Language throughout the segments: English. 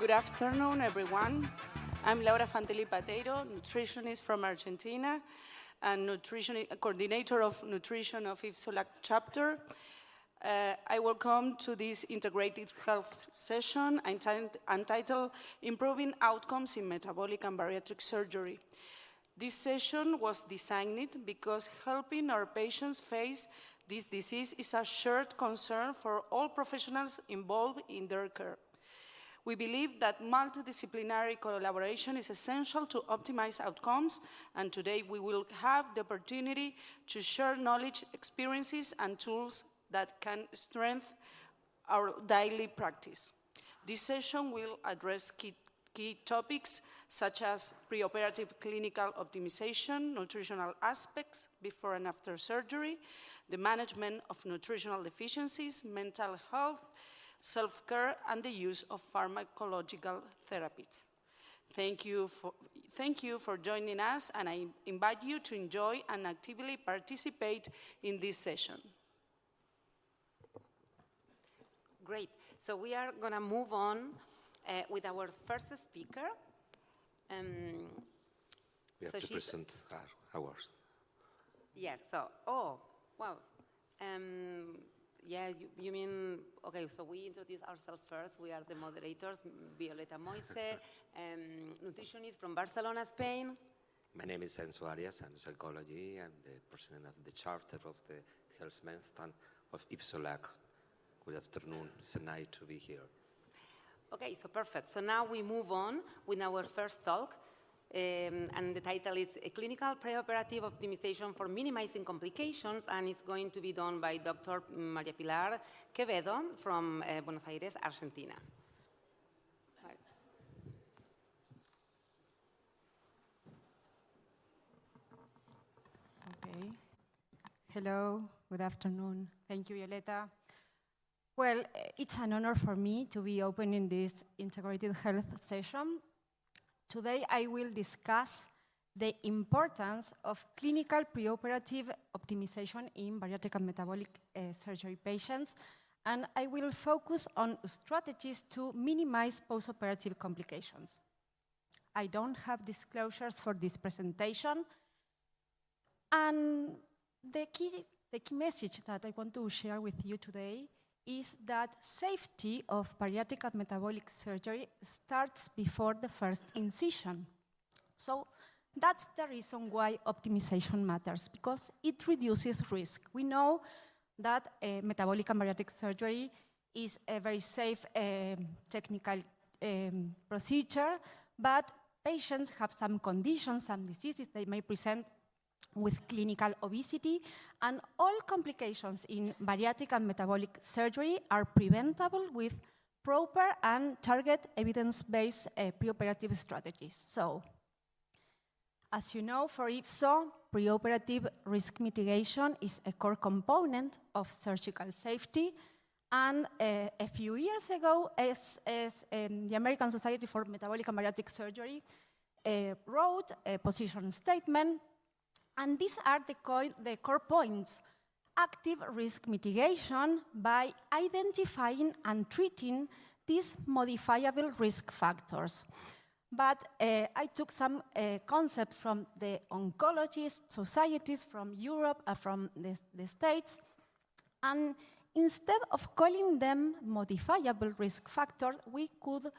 Good afternoon, everyone. I'm Laora Fantilipe, nutritionist from Argentina and coordinator of nutrition of IFSOLAC chapter. I welcome to this integrated health session entitled Improving Outcomes in Metabolic and Bariatric Surgery. This session was designed because helping our patients face this disease is a shared concern for all professionals involved in their care. We believe that multidisciplinary collaboration is essential to optimize outcomes, and today we will have the opportunity to share knowledge, experiences, and tools that can strengthen our daily practice. This session will address key topics such as pre-operative clinical optimization, nutritional aspects before and after surgery, the management of nutritional deficiencies, mental health, self-care, and the use of pharmacological therapies. Thank you for joining us, and I invite you to enjoy and actively participate in this session. Great. So we are going to move on with our first speaker. We have to present ours. Yes. So, wow. Yeah, you mean, okay, so we introduce ourselves first. We are the moderators, Violeta Moise, nutritionist from Barcelona, Spain. My name is Enzo Arias. I'm psychology. I'm the president of the charter of the Health Stand of IFSOLAC. Good afternoon. It's a night to be here. Okay, so perfect. So now we move on with our first talk. And the title is A Clinical Pre-Operative Optimization for Minimizing Complications, and it's going to be done by Dr. Maria Pilar Quevedo from Buenos Aires, Argentina. Okay. Hello, good afternoon. Thank you, Violeta. Well, it's an honor for me to be opening this integrated health session. Today, I will discuss the importance of clinical preoperative optimization in bariatric and metabolic surgery patients, and I will focus on strategies to minimize post-operative complications. I don't have disclosures for this presentation, and the key message that I want to share with you today is that safety of bariatric and metabolic surgery starts before the first incision. So that's the reason why optimization matters, because it reduces risk. We know that metabolic and bariatric surgery is a very safe technical procedure, but patients have some conditions, some diseases. They may present with clinical obesity, and all complications in bariatric and metabolic surgery are preventable with proper and target evidence-based preoperative strategies. So, as you know, for IFSO, preoperative risk mitigation is a core component of surgical safety, and a few years ago, as the American Society for Metabolic and Bariatric Surgery wrote a position statement. And these are the core points: active risk mitigation by identifying and treating these modifiable risk factors. But I took some concepts from the oncologist societies from Europe and from the States, and instead of calling them modifiable risk factors, we could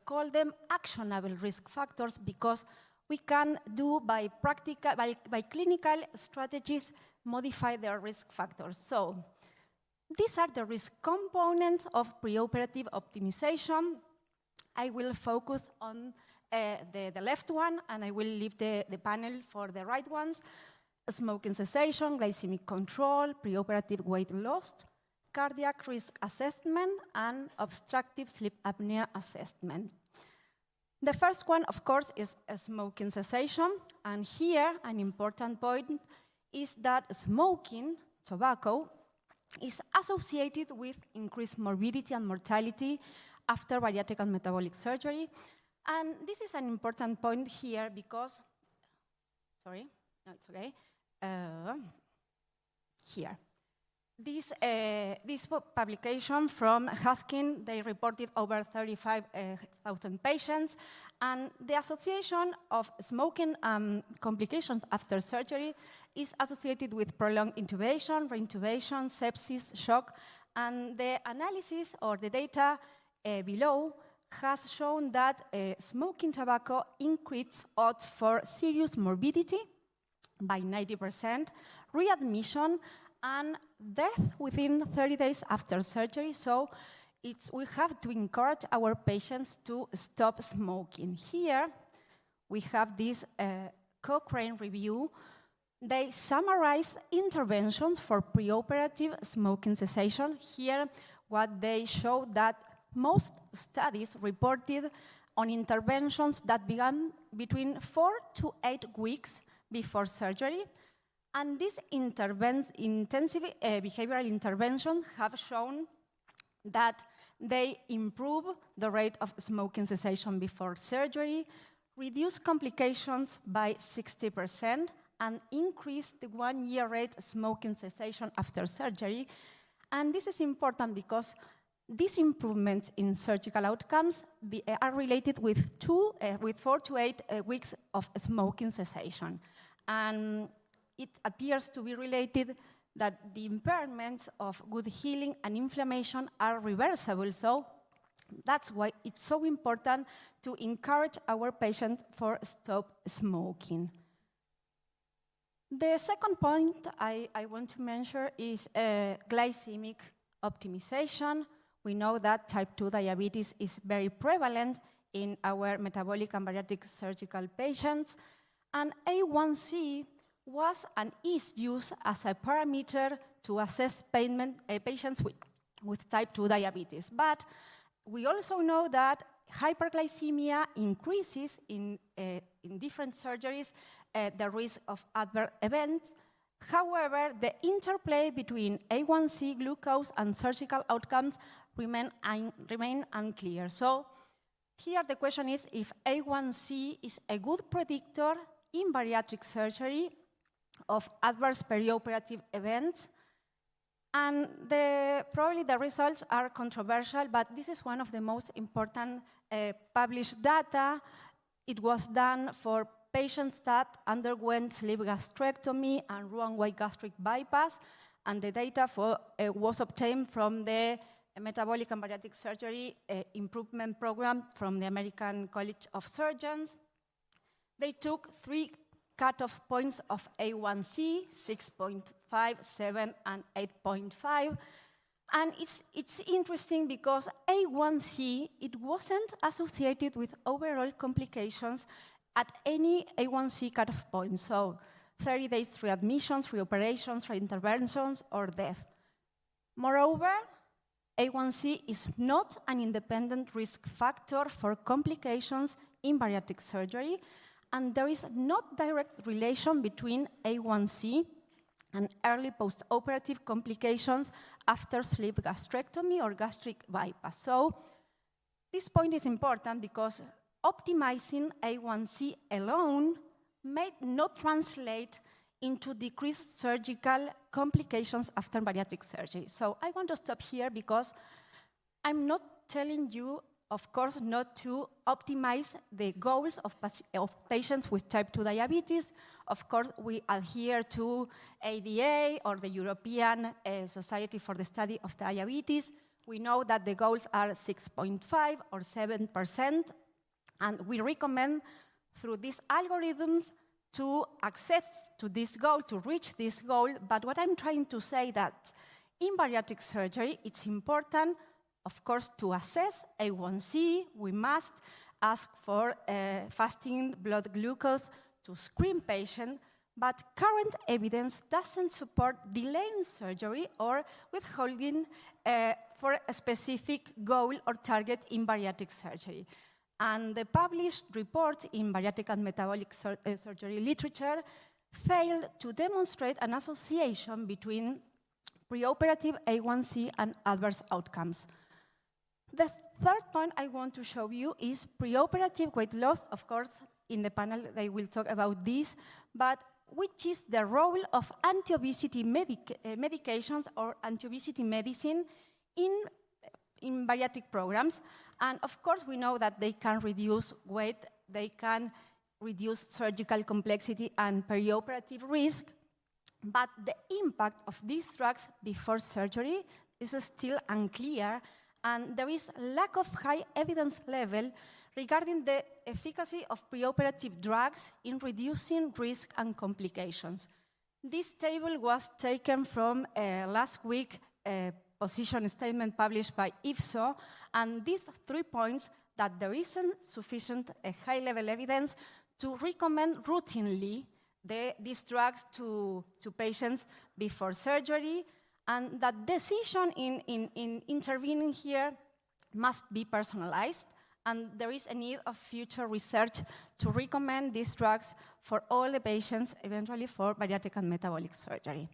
call them actionable risk factors, because we can do by clinical strategies modify their risk factors. So these are the risk components of preoperative optimization. I will focus on the left one, and I will leave the panel for the right ones: smoking cessation, glycemic control, preoperative weight loss, cardiac risk assessment, and obstructive sleep apnea assessment. The first one, of course, is smoking cessation, and here an important point is that smoking, tobacco, is associated with increased morbidity and mortality after bariatric and metabolic surgery. And this is an important point here because, sorry, no, it's okay, here. This publication from Huskin, they reported over 35,000 patients, and the association of smoking complications after surgery is associated with prolonged intubation, reintubation, sepsis, shock, and the analysis or the data below has shown that smoking tobacco increased odds for serious morbidity by 90%, readmission, and death within 30 days after surgery. So we have to encourage our patients to stop smoking. Here we have this Cochrane review. They summarize interventions for preoperative smoking cessation. Here what they show that most studies reported on interventions that began between 4 to 8 weeks before surgery. And these intensive behavioral interventions have shown that they improve the rate of smoking cessation before surgery, reduce complications by 60%, and increase the 1-year rate of smoking cessation after surgery. And this is important because these improvements in surgical outcomes are related with 4 to 8 weeks of smoking cessation. And it appears to be related that the impairments of good healing and inflammation are reversible. So that's why it's so important to encourage our patients for stop smoking. The second point I want to mention is glycemic optimization. We know that type 2 diabetes is very prevalent in our metabolic and bariatric surgical patients, and A1C was and is used as a parameter to assess patients with type 2 diabetes. But we also know that hyperglycemia increases in different surgeries the risk of adverse events. However, the interplay between A1C, glucose, and surgical outcomes remain unclear. So here the question is if A1C is a good predictor in bariatric surgery of adverse perioperative events. And probably the results are controversial, but this is one of the most important published data. It was done for patients that underwent sleeve gastrectomy and Roux-en-Y gastric bypass, and the data was obtained from the Metabolic and Bariatric Surgery Improvement Program from the American College of Surgeons. They took 3 cutoff points of A1C, 6.5, 7, and 8.5. And it's interesting because A1C, it wasn't associated with overall complications at any A1C cutoff point. So 30 days readmissions, reoperations, reinterventions, or death. Moreover, A1C is not an independent risk factor for complications in bariatric surgery, and there is not direct relation between A1C and early post-operative complications after sleeve gastrectomy or gastric bypass. So this point is important because optimizing A1C alone may not translate into decreased surgical complications after bariatric surgery. So I want to stop here because I'm not telling you, of course, not to optimize the goals of patients with type 2 diabetes. Of course, we adhere to ADA or the European Society for the Study of Diabetes. We know that the goals are 6.5 or 7%, and we recommend through these algorithms to access to this goal, to reach this goal. But what I'm trying to say that in bariatric surgery, it's important, of course, to assess A1C. We must ask for fasting blood glucose to screen patients, but current evidence doesn't support delaying surgery or withholding for a specific goal or target in bariatric surgery. And the published reports in bariatric and metabolic surgery literature failed to demonstrate an association between preoperative A1C and adverse outcomes. The third point I want to show you is preoperative weight loss. Of course, in the panel they will talk about this, but which is the role of anti-obesity medications or anti-obesity medicine in bariatric programs. And of course, we know that they can reduce weight, they can reduce surgical complexity and perioperative risk, but the impact of these drugs before surgery is still unclear, and there is a lack of high evidence level regarding the efficacy of preoperative drugs in reducing risk and complications. This table was taken from last week's position statement published by IFSO, and these 3 points that there isn't sufficient high-level evidence to recommend routinely these drugs to patients before surgery, and that decision in intervening here must be personalized, and there is a need of future research to recommend these drugs for all the patients, eventually for bariatric and metabolic surgery.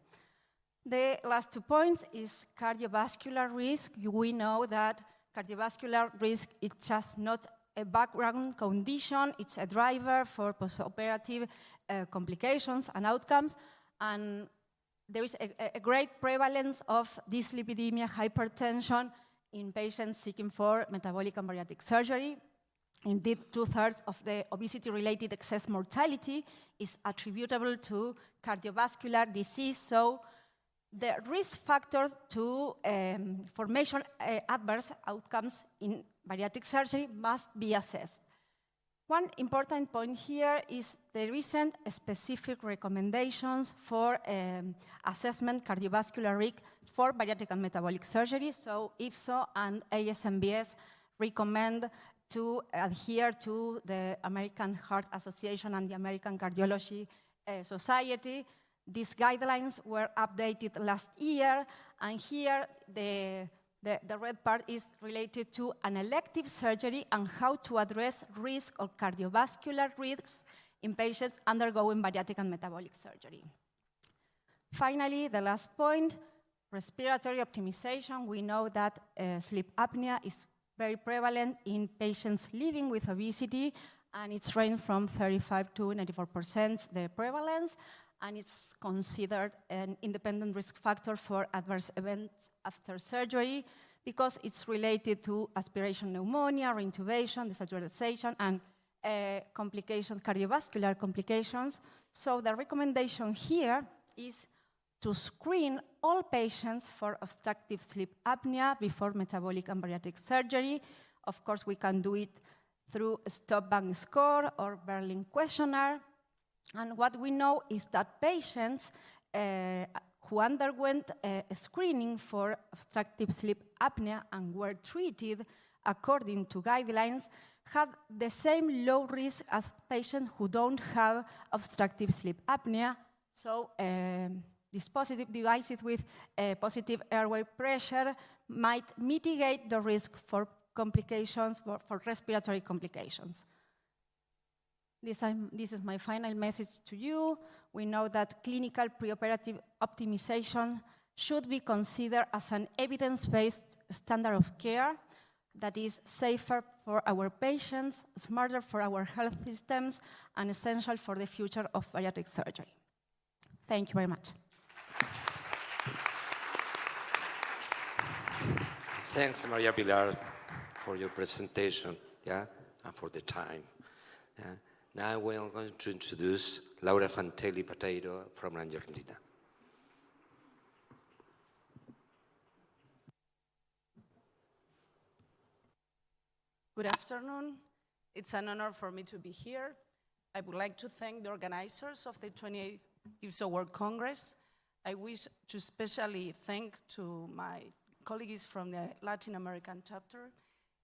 The last 2 points is cardiovascular risk. We know that cardiovascular risk is just not a background condition, it's a driver for post-operative complications and outcomes, and there is a great prevalence of dyslipidemia, hypertension in patients seeking for metabolic and bariatric surgery. Indeed, 2/3 of the obesity-related excess mortality is attributable to cardiovascular disease, so the risk factors to formation adverse outcomes in bariatric surgery must be assessed. One important point here is the recent specific recommendations for assessment cardiovascular risk for bariatric and metabolic surgery. So IFSO and ASMBS recommend to adhere to the American Heart Association and the American Cardiology Society. These guidelines were updated last year, and here the red part is related to an elective surgery and how to address risk of cardiovascular risks in patients undergoing bariatric and metabolic surgery. Finally, the last point, respiratory optimization. We know that sleep apnea is very prevalent in patients living with obesity, and it's ranged from 35 to 94% the prevalence, and it's considered an independent risk factor for adverse events after surgery because it's related to aspiration pneumonia, reintubation, desaturation, and cardiovascular complications. So the recommendation here is to screen all patients for obstructive sleep apnea before metabolic and bariatric surgery. Of course, we can do it through a stop-bang score or Berlin questionnaire. And what we know is that patients who underwent a screening for obstructive sleep apnea and were treated according to guidelines have the same low risk as patients who don't have obstructive sleep apnea. So dispositive devices with positive airway pressure might mitigate the risk for complications, for respiratory complications. This is my final message to you. We know that clinical preoperative optimization should be considered as an evidence-based standard of care that is safer for our patients, smarter for our health systems, and essential for the future of bariatric surgery. Thank you very much. Thanks, Maria Pilar, for your presentation, and for the time. Now we are going to introduce Laora Fantilipe from Argentina. Good afternoon. It's an honor for me to be here. I would like to thank the organizers of the 28th IFSO World Congress. I wish to especially thank to my colleagues from the Latin American chapter.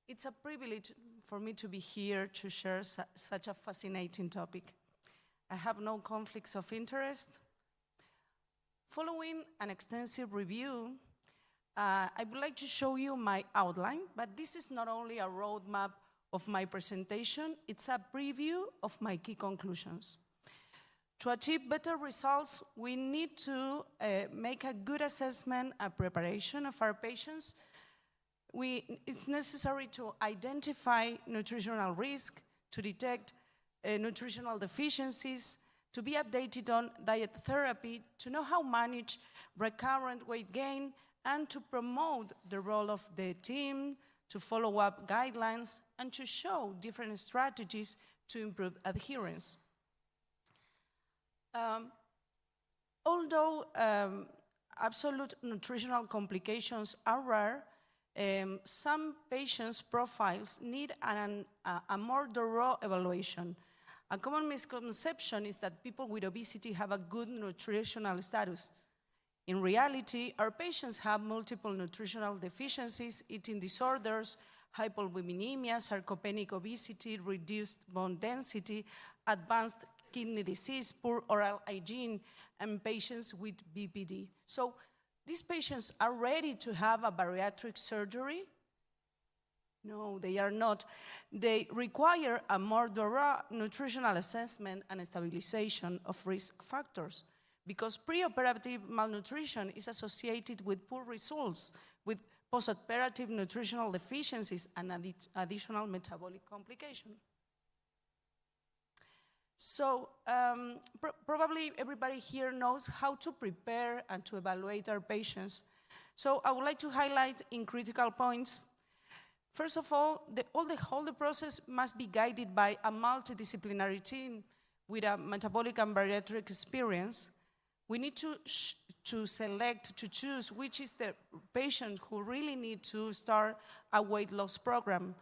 It's a privilege for me to be here to share such a fascinating topic. I have no conflicts of interest. Following an extensive review, I would like to show you my outline, but this is not only a roadmap of my presentation, it's a preview of my key conclusions. To achieve better results, we need to make a good assessment and preparation of our patients. It's necessary to identify nutritional risk, to detect nutritional deficiencies, to be updated on diet therapy, to know how to manage recurrent weight gain, and to promote the role of the team, to follow up guidelines, and to show different strategies to improve adherence. Although absolute nutritional complications are rare, some patients' profiles need a more thorough evaluation. A common misconception is that people with obesity have a good nutritional status. In reality, our patients have multiple nutritional deficiencies, eating disorders, hypolipidemia, sarcopenic obesity, reduced bone density, advanced kidney disease, poor oral hygiene, and patients with BPD. So these patients are ready to have a bariatric surgery? No, they are not. They require a more thorough nutritional assessment and stabilization of risk factors, because pre-operative malnutrition is associated with poor results, with post-operative nutritional deficiencies and additional metabolic complications. So probably everybody here knows how to prepare and to evaluate our patients. So I would like to highlight in critical points. First of all, the whole process must be guided by a multidisciplinary team with a metabolic and bariatric experience. We need to select, to choose which is the patient who really need to start a weight loss program,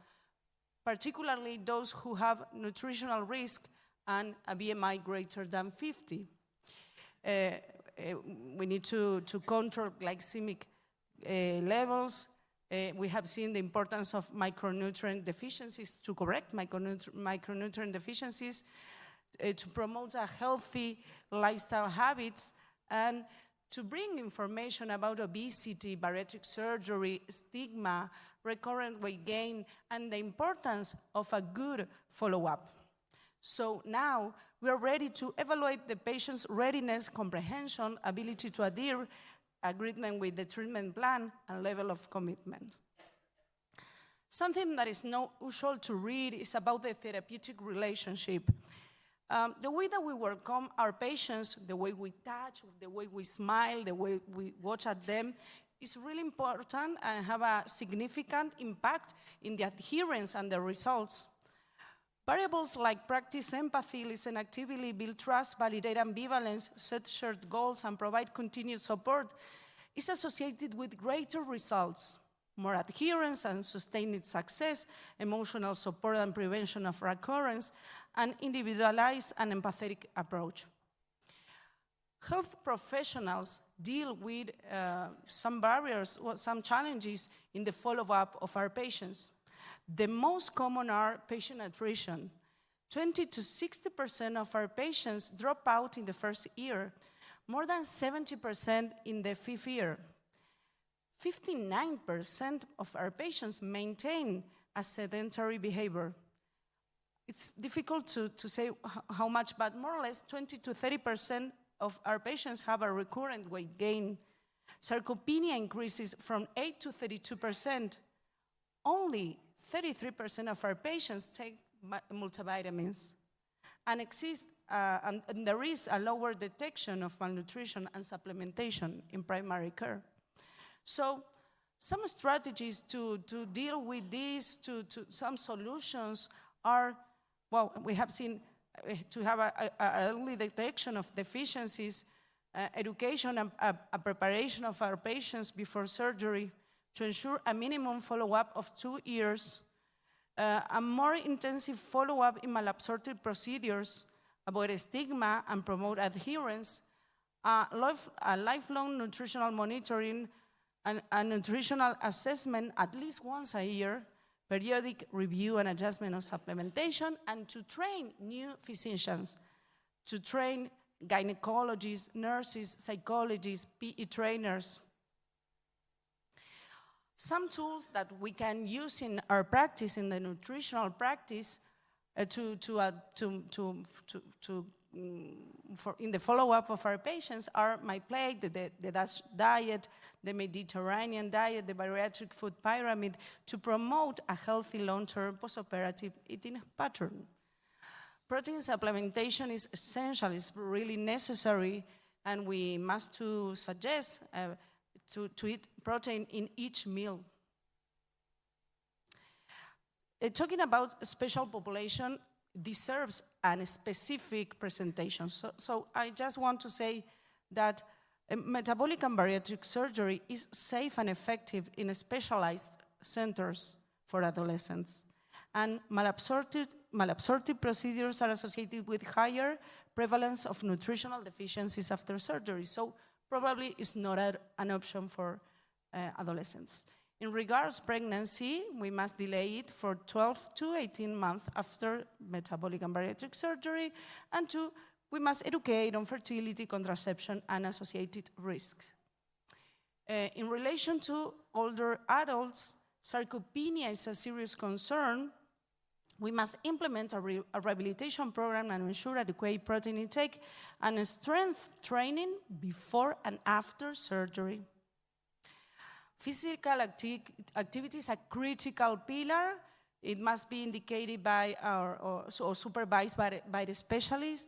particularly those who have nutritional risk and a BMI greater than 50. We need to control glycemic levels. We have seen the importance of micronutrient deficiencies, to correct micronutrient deficiencies, to promote a healthy lifestyle habits, and to bring information about obesity, bariatric surgery, stigma, recurrent weight gain, and the importance of a good follow-up. So now we are ready to evaluate the patient's readiness, comprehension, ability to adhere, agreement with the treatment plan, and level of commitment. Something that is not usual to read is about the therapeutic relationship. The way that we welcome our patients, the way we touch, the way we smile, the way we watch at them, is really important and have a significant impact in the adherence and the results. Variables like practice empathy, listen actively, build trust, validate ambivalence, set shared goals, and provide continued support is associated with greater results, more adherence and sustained success, emotional support and prevention of recurrence, and individualized and empathetic approach. Health professionals deal with some barriers or some challenges in the follow-up of our patients. The most common are patient attrition. 20 to 60% of our patients drop out in the first year, more than 70% in the fifth year. 59% of our patients maintain a sedentary behavior. It's difficult to say how much, but more or less 20 to 30% of our patients have a recurrent weight gain. Sarcopenia increases from 8 to 32%. Only 33% of our patients take multivitamins, and there is a lower detection of malnutrition and supplementation in primary care. So some strategies to deal with this, some solutions are, well, we have seen to have an early detection of deficiencies, education and a preparation of our patients before surgery, to ensure a minimum follow-up of 2 years, a more intensive follow-up in malabsorptive procedures, avoid stigma and promote adherence, a lifelong nutritional monitoring, and a nutritional assessment at least once a year, periodic review and adjustment of supplementation, and to train new physicians, to train gynecologists, nurses, psychologists, PE trainers. Some tools that we can use in our practice, in the nutritional practice, in the follow-up of our patients are my plate, the DASH diet, the Mediterranean diet, the bariatric food pyramid, to promote a healthy long-term post-operative eating pattern. protein supplementation is essential, it's really necessary, and we must to suggest to eat protein in each meal. Talking about special population deserves a specific presentation. So I just want to say that metabolic and bariatric surgery is safe and effective in specialized centers for adolescents. And malabsorptive procedures are associated with higher prevalence of nutritional deficiencies after surgery. So probably it's not an option for adolescents. In regards pregnancy, we must delay it for 12 to 18 months after metabolic and bariatric surgery. And two, we must educate on fertility, contraception, and associated risks. In relation to older adults, sarcopenia is a serious concern. We must implement a rehabilitation program and ensure adequate protein intake and strength training before and after surgery. Physical activity is a critical pillar. It must be indicated by or supervised by the specialist.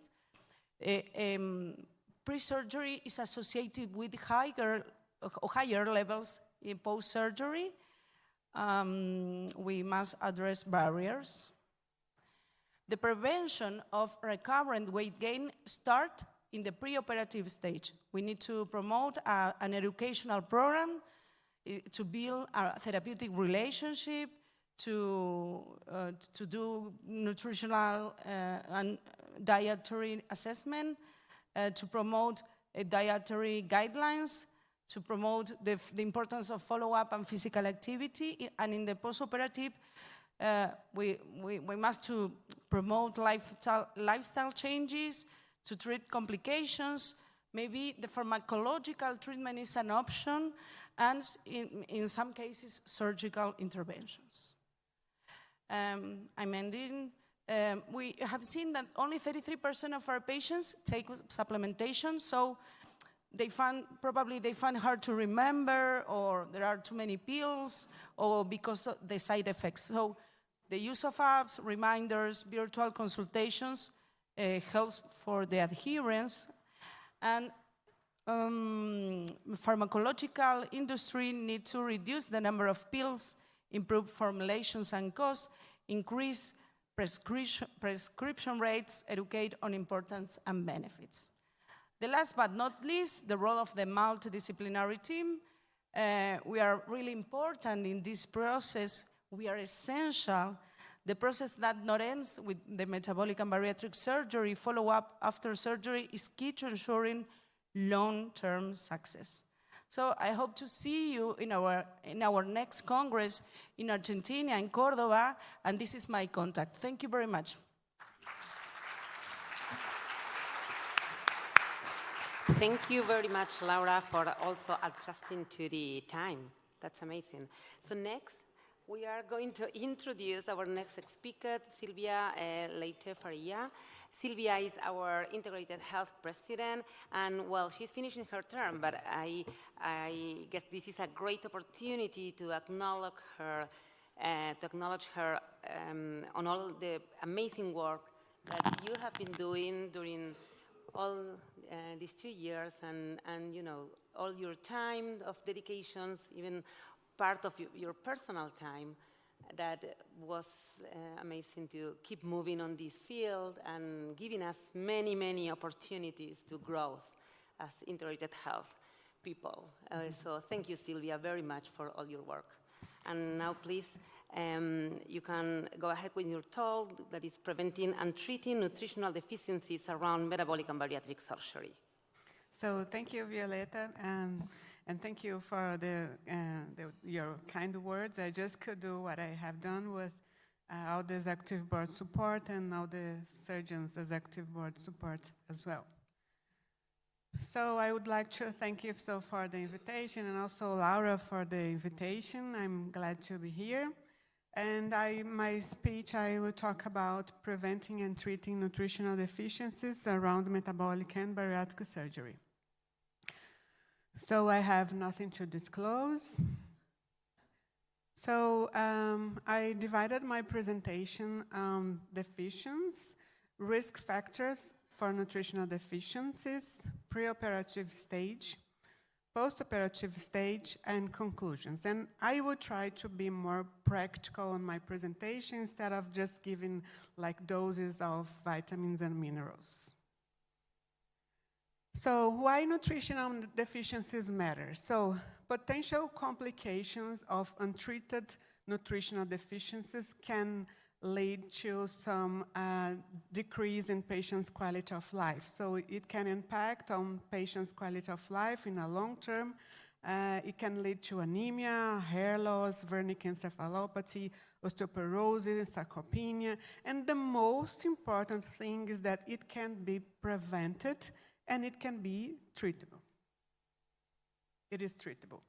Pre-surgery is associated with higher levels in post-surgery. We must address barriers. The prevention of recurrent weight gain starts in the pre-operative stage. We need to promote an educational program to build a therapeutic relationship, to do nutritional and dietary assessment, to promote dietary guidelines, to promote the importance of follow-up and physical activity. And in the post-operative, we must to promote lifestyle changes, to treat complications. Maybe the pharmacological treatment is an option, and in some cases, surgical interventions. I'm ending. We have seen that only 33% of our patients take supplementation, so probably they find hard to remember, or there are too many pills, or because of the side effects. So the use of apps, reminders, virtual consultations helps for the adherence. And pharmacological industry needs to reduce the number of pills, improve formulations and costs, increase prescription rates, educate on importance and benefits. The last but not least, the role of the multidisciplinary team. We are really important in this process. We are essential. The process that not ends with the metabolic and bariatric surgery, follow-up after surgery is key to ensuring long-term success. So I hope to see you in our next Congress in Argentina, in Córdoba, and this is my contact. Thank you very much. Thank you very much, Laura, for also adjusting to the time. That's amazing. So next, we are going to introduce our next speaker, Sylvia Lee Faria. Sylvia is our Integrated Health President, and well, she's finishing her term, but I guess this is a great opportunity to acknowledge her on all the amazing work that you have been doing during all these 2 years, and you know, all your time of dedications, even part of your personal time. That was amazing to keep moving on this field and giving us many, many opportunities to grow as integrated health people. So thank you, Sylvia, very much for all your work. And now, please, you can go ahead with your talk that is preventing and treating nutritional deficiencies around metabolic and bariatric surgery. So thank you, Violeta, and thank you for your kind words. I just could do what I have done with all the executive board support and all the surgeons' executive board support as well. So I would like to thank you for the invitation, and also Laura for the invitation. I'm glad to be here. And my speech, I will talk about preventing and treating nutritional deficiencies around metabolic and bariatric surgery. So I have nothing to disclose. So I divided my presentation on deficiencies, risk factors for nutritional deficiencies, pre-operative stage, post-operative stage, and conclusions. And I will try to be more practical on my presentation instead of just giving like doses of vitamins and minerals. So why nutritional deficiencies matter? So potential complications of untreated nutritional deficiencies can lead to some decrease in patients' quality of life. So it can impact on patients' quality of life in a long term. It can lead to anemia, hair loss, Wernicke encephalopathy, osteoporosis, sarcopenia. And the most important thing is that it can be prevented and it can be treatable. It is treatable.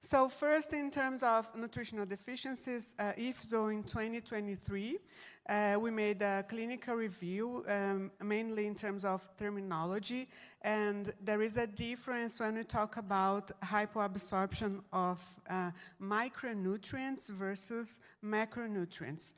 So first, in terms of nutritional deficiencies, IFSO in 2023, we made a clinical review, mainly in terms of terminology, and there is a difference when we talk about hypoabsorption of micronutrients versus macronutrients.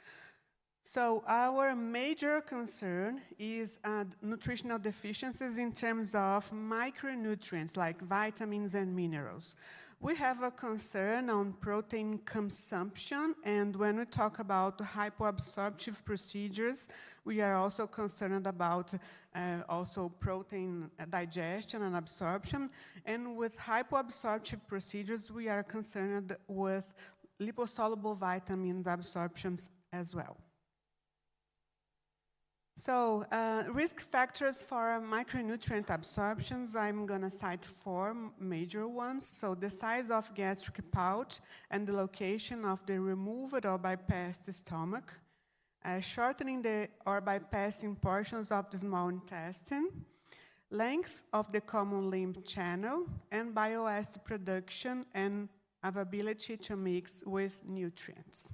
So our major concern is nutritional deficiencies in terms of micronutrients like vitamins and minerals. We have a concern on protein consumption, and when we talk about hypoabsorptive procedures, we are also concerned about also protein digestion and absorption. And with hypoabsorptive procedures, we are concerned with liposoluble vitamins absorptions as well. So, risk factors for micronutrient absorptions, I'm going to cite 4 major ones. So, the size of gastric pouch and the location of the removed or bypassed stomach, shortening or bypassing portions of the small intestine, length of the common lymph channel, and bioacid production and availability to mix with nutrients.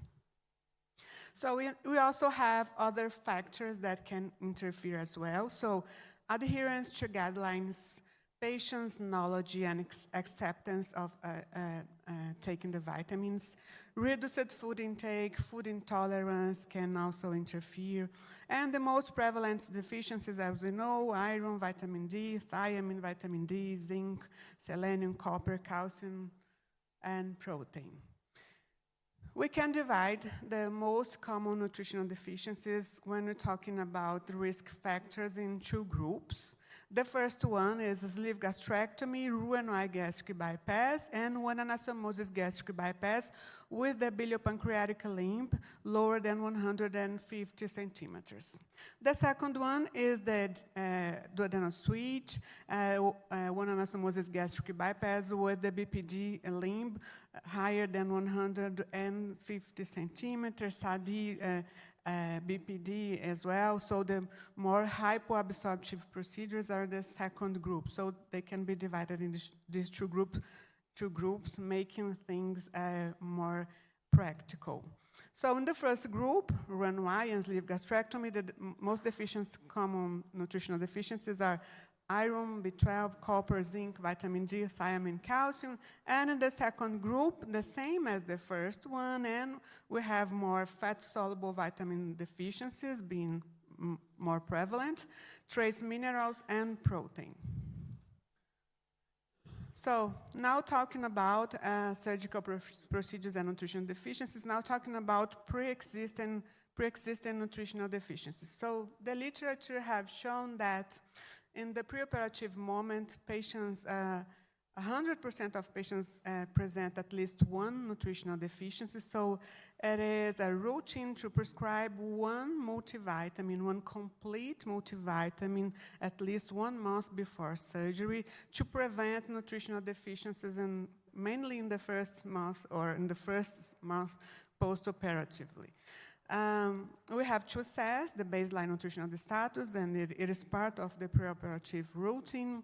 So we also have other factors that can interfere as well. So adherence to guidelines, patients' knowledge and acceptance of taking the vitamins, reduced food intake, food intolerance can also interfere. And the most prevalent deficiencies, as we know, iron, vitamin D, thiamine, vitamin D, zinc, selenium, copper, calcium, and protein. We can divide the most common nutritional deficiencies when we're talking about risk factors in 2 groups. The first one is sleeve gastrectomy, Roux-en-Y gastric bypass, and one anastomosis gastric bypass with the biliopancreatic limb lower than 150 centimeters. The second one is the duodenal switch, one anastomosis gastric bypass with the BPD limb higher than 150 centimeters, SADI BPD as well. So the more hypoabsorptive procedures are the second group. So they can be divided in these two groups, making things more practical. So in the first group, Roux-en-Y and sleeve gastrectomy, the most common nutritional deficiencies are iron, B12, copper, zinc, vitamin D, thiamine, calcium. And in the second group, the same as the first one, and we have more fat-soluble vitamin deficiencies being more prevalent, trace minerals, and protein. So now talking about surgical procedures and nutrition deficiencies, now talking about pre-existing nutritional deficiencies. So the literature have shown that in the preoperative moment, patients, 100% of patients present at least one nutritional deficiency. So it is a routine to prescribe one multivitamin, one complete multivitamin at least 1 month before surgery to prevent nutritional deficiencies, and mainly in the first month or in the first month post-operatively. We have to assess the baseline nutritional status, and it is part of the preoperative routine.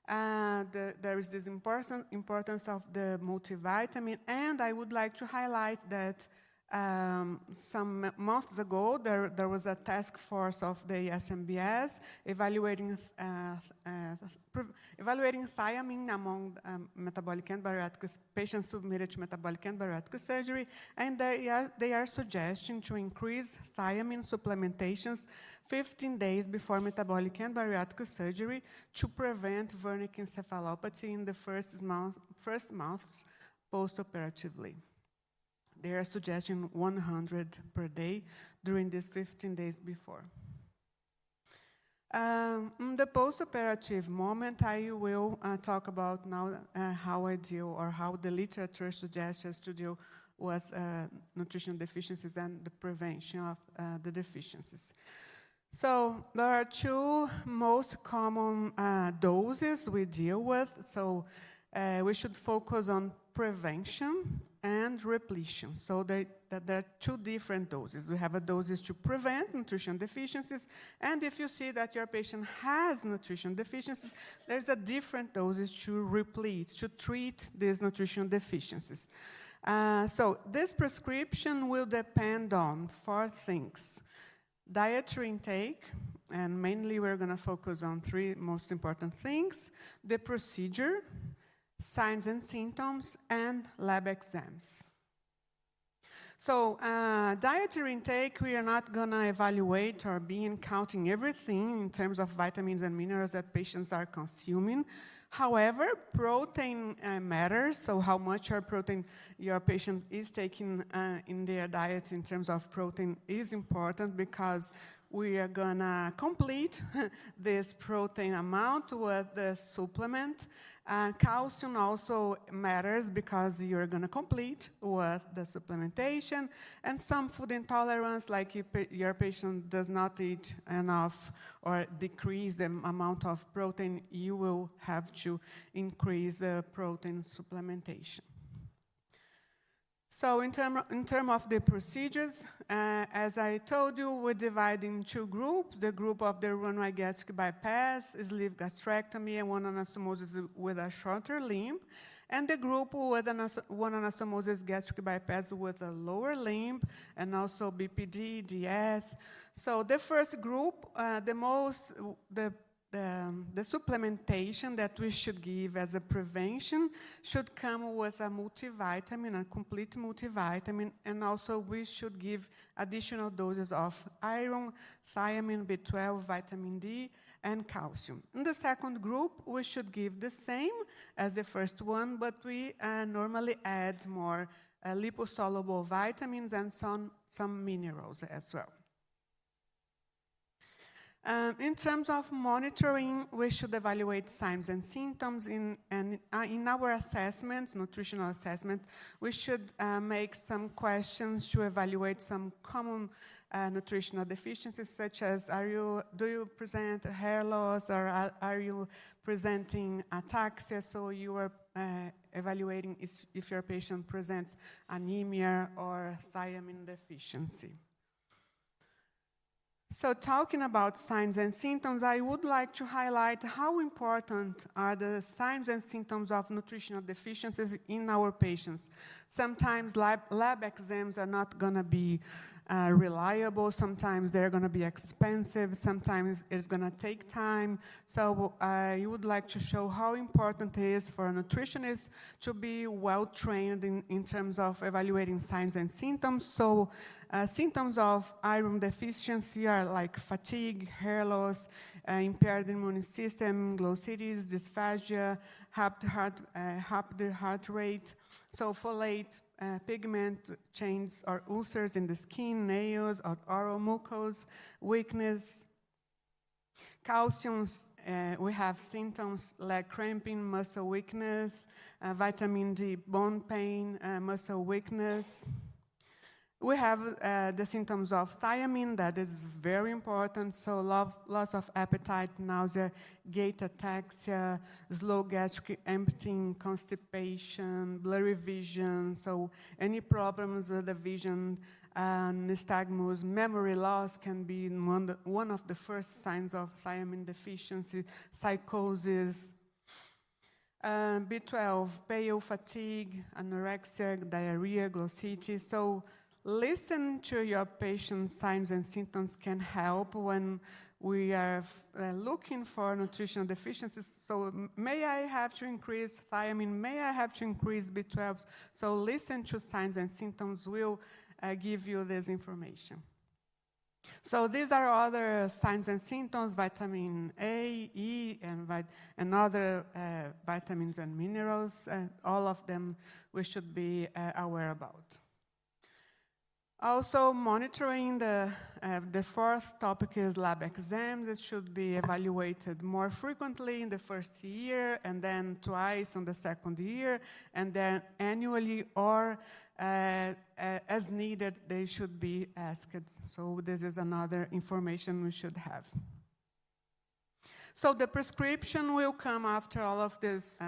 There is this importance of the multivitamin, and I would like to highlight that some months ago, there was a task force of the SMBS evaluating thiamine among metabolic and bariatric patients submitted to metabolic and bariatric surgery, and they are suggesting to increase thiamine supplementations 15 days before metabolic and bariatric surgery to prevent wernicke encephalopathy in the first months post-operatively. They are suggesting 100 per day during these 15 days before. In the post-operative moment, I will talk about now how I deal, or how the literature suggests us to deal with nutrition deficiencies and the prevention of the deficiencies. So there are two most common doses we deal with. So we should focus on prevention and repletion. So there are two different doses. We have a dosage to prevent nutrition deficiencies, and if you see that your patient has nutrition deficiencies, there's a different dosage to replete, to treat these nutrition deficiencies. So this prescription will depend on 4 things: dietary intake, and mainly we're going to focus on 3 most important things: the procedure, signs and symptoms, and lab exams. So dietary intake, we are not going to evaluate or be counting everything in terms of vitamins and minerals that patients are consuming. However, protein matters, so how much protein your patient is taking in their diet in terms of protein is important, because we are going to complete this protein amount with the supplement. Calcium also matters, because you're going to complete with the supplementation. And some food intolerance, like if your patient does not eat enough or decrease the amount of protein, you will have to increase the protein supplementation. So in term of the procedures, as I told you, we divide in 2 groups: the group of the Roux-en-Y gastric bypass, sleeve gastrectomy, and one anastomosis with a shorter limb, and the group with one anastomosis gastric bypass with a lower limb, and also BPD, DS. So the first group, the supplementation that we should give as a prevention should come with a multivitamin, a complete multivitamin, and also we should give additional doses of iron, thiamine, B12, vitamin D, and calcium. In the second group, we should give the same as the first one, but we normally add more liposoluble vitamins and some minerals as well. In terms of monitoring, we should evaluate signs and symptoms. In our assessments, nutritional assessment, we should make some questions to evaluate some common nutritional deficiencies, such as do you present hair loss, or are you presenting ataxia? So you are evaluating if your patient presents anemia or thiamine deficiency. So talking about signs and symptoms, I would like to highlight how important are the signs and symptoms of nutritional deficiencies in our patients. Sometimes lab exams are not going to be reliable, sometimes they're going to be expensive, sometimes it's going to take time. So I would like to show how important it is for a nutritionist to be well-trained in terms of evaluating signs and symptoms. So symptoms of iron deficiency are like fatigue, hair loss, impaired immune system, glossitis, dysphagia, rapid heart rate, so folate, pigment changes or ulcers in the skin, nails, or oral mucus, weakness. Calcium, we have symptoms like cramping, muscle weakness, vitamin D, bone pain, muscle weakness. We have the symptoms of thiamine, that is very important, so loss of appetite, nausea, gait ataxia, slow gastric emptying, constipation, blurry vision, so any problems with the vision, nystagmus, memory loss can be one of the first signs of thiamine deficiency, psychosis, B12, pale, fatigue, anorexia, diarrhea, glossitis. So listen to your patient's signs and symptoms can help when we are looking for nutritional deficiencies. So may I have to increase thiamine? May I have to increase B12? So listen to signs and symptoms will give you this information. So these are other signs and symptoms, vitamin A, E, and other vitamins and minerals. All of them we should be aware about. Also, monitoring the fourth topic is lab exams. It should be evaluated more frequently in the first year, and then twice on the second year, and then annually or as needed, they should be asked. So this is another information we should have. So the prescription will come after all of this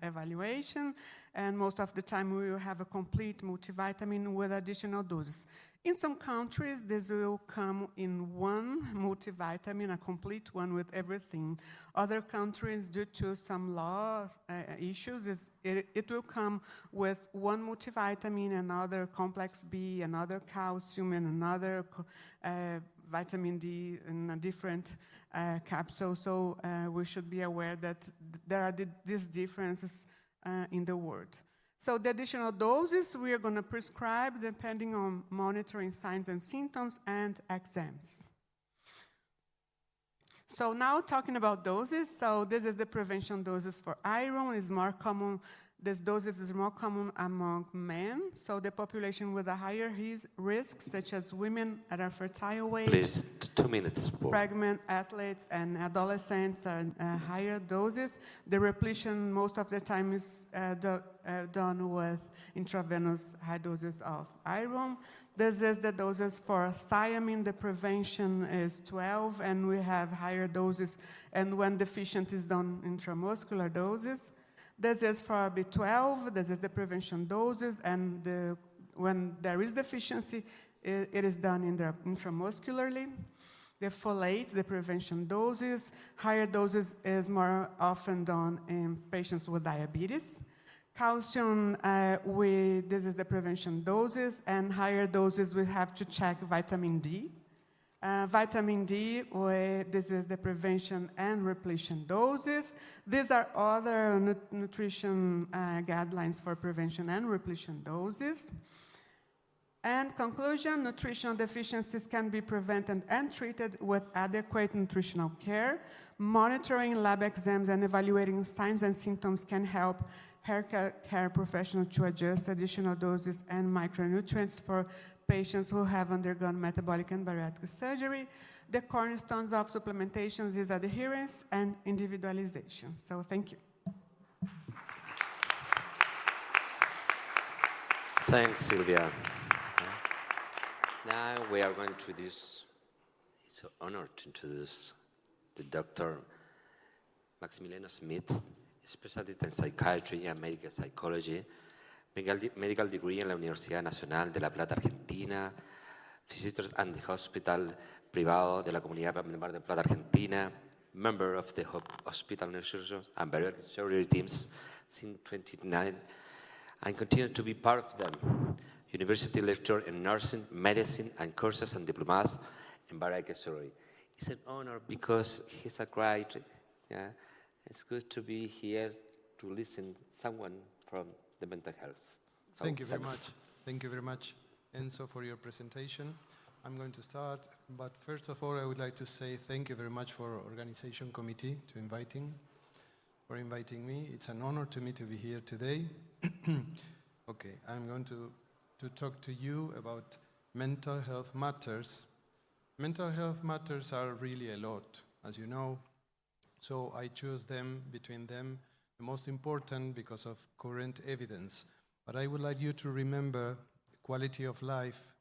evaluation, and most of the time we will have a complete multivitamin with additional doses. In some countries, this will come in one multivitamin, a complete one with everything. Other countries, due to some law issues, it will come with one multivitamin, another complex B, another calcium, and another vitamin D in a different capsule. So we should be aware that there are these differences in the world. So the additional doses we are going to prescribe depending on monitoring signs and symptoms and exams. So now talking about doses, so this is the prevention doses for iron. Is more common. This doses is more common among men. So the population with a higher risk, such as women at a fertile age. Please, 2 minutes. Pregnant athletes and adolescents are higher doses. The repletion most of the time is done with intravenous high doses of iron. This is the doses for thiamine. The prevention is 12, and we have higher doses. And when deficient is done intramuscular doses. This is for B12, this is the prevention doses, and when there is deficiency, it is done intramuscularly. The folate, the prevention doses, higher doses is more often done in patients with diabetes. Calcium, this is the prevention doses, and higher doses we have to check vitamin D. Vitamin D, this is the prevention and repletion doses. These are other nutrition guidelines for prevention and repletion doses. And conclusion, nutritional deficiencies can be prevented and treated with adequate nutritional care. Monitoring lab exams and evaluating signs and symptoms can help healthcare professionals to adjust additional doses and micronutrients for patients who have undergone metabolic and bariatric surgery. The cornerstones of supplementations is adherence and individualization. So thank you. Thanks, Sylvia. Now we are going to introduce, it's an honor to introduce the Dr. Maximiliano Smith, specialist in psychiatry and medical psychology, medical degree en la Universidad Nacional de La Plata, Argentina, Physicians and the Hospital Privado de la Comunidad de Plata, Argentina, member of the Hospital Nutrition and Bariatric Surgery teams since 2009, and continue to be part of them. University lecturer in nursing, medicine, and courses and diplomas in bariatric surgery. It's an honor because he's a great, it's good to be here to listen to someone from the mental health. So Thank you very much. Thank you very much, Enzo, for your presentation. I'm going to start, but first of all, I would like to say thank you very much for organization committee for inviting me. It's an honor to me to be here today. Okay, I'm going to talk to you about mental health matters. Mental health matters are really a lot, as you know. So I choose between them, the most important because of current evidence. But I would like you to remember quality of life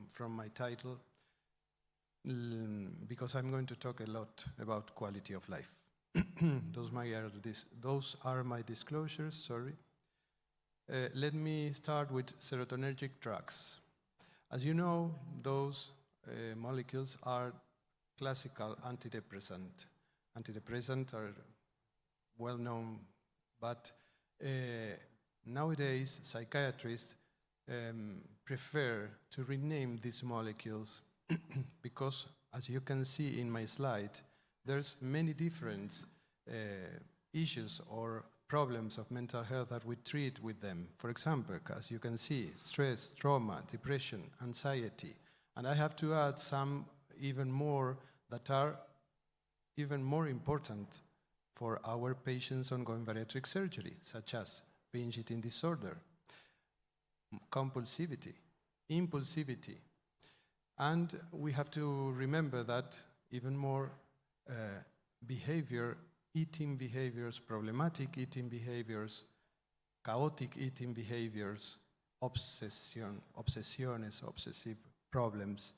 from my title, because I'm going to talk a lot about quality of life. Those are my disclosures, sorry. Let me start with serotonergic drugs. As you know, those molecules are classical antidepressant. Antidepressants are well known, but nowadays psychiatrists prefer to rename these molecules because, as you can see in my slide, there's many different issues or problems of mental health that we treat with them. For example, as you can see, stress, trauma, depression, anxiety. And I have to add some even more that are even more important for our patients ongoing bariatric surgery, such as binge eating disorder, compulsivity, impulsivity. And we have to remember that even more eating behaviors, problematic eating behaviors, chaotic eating behaviors, obsesiones, obsessive problems.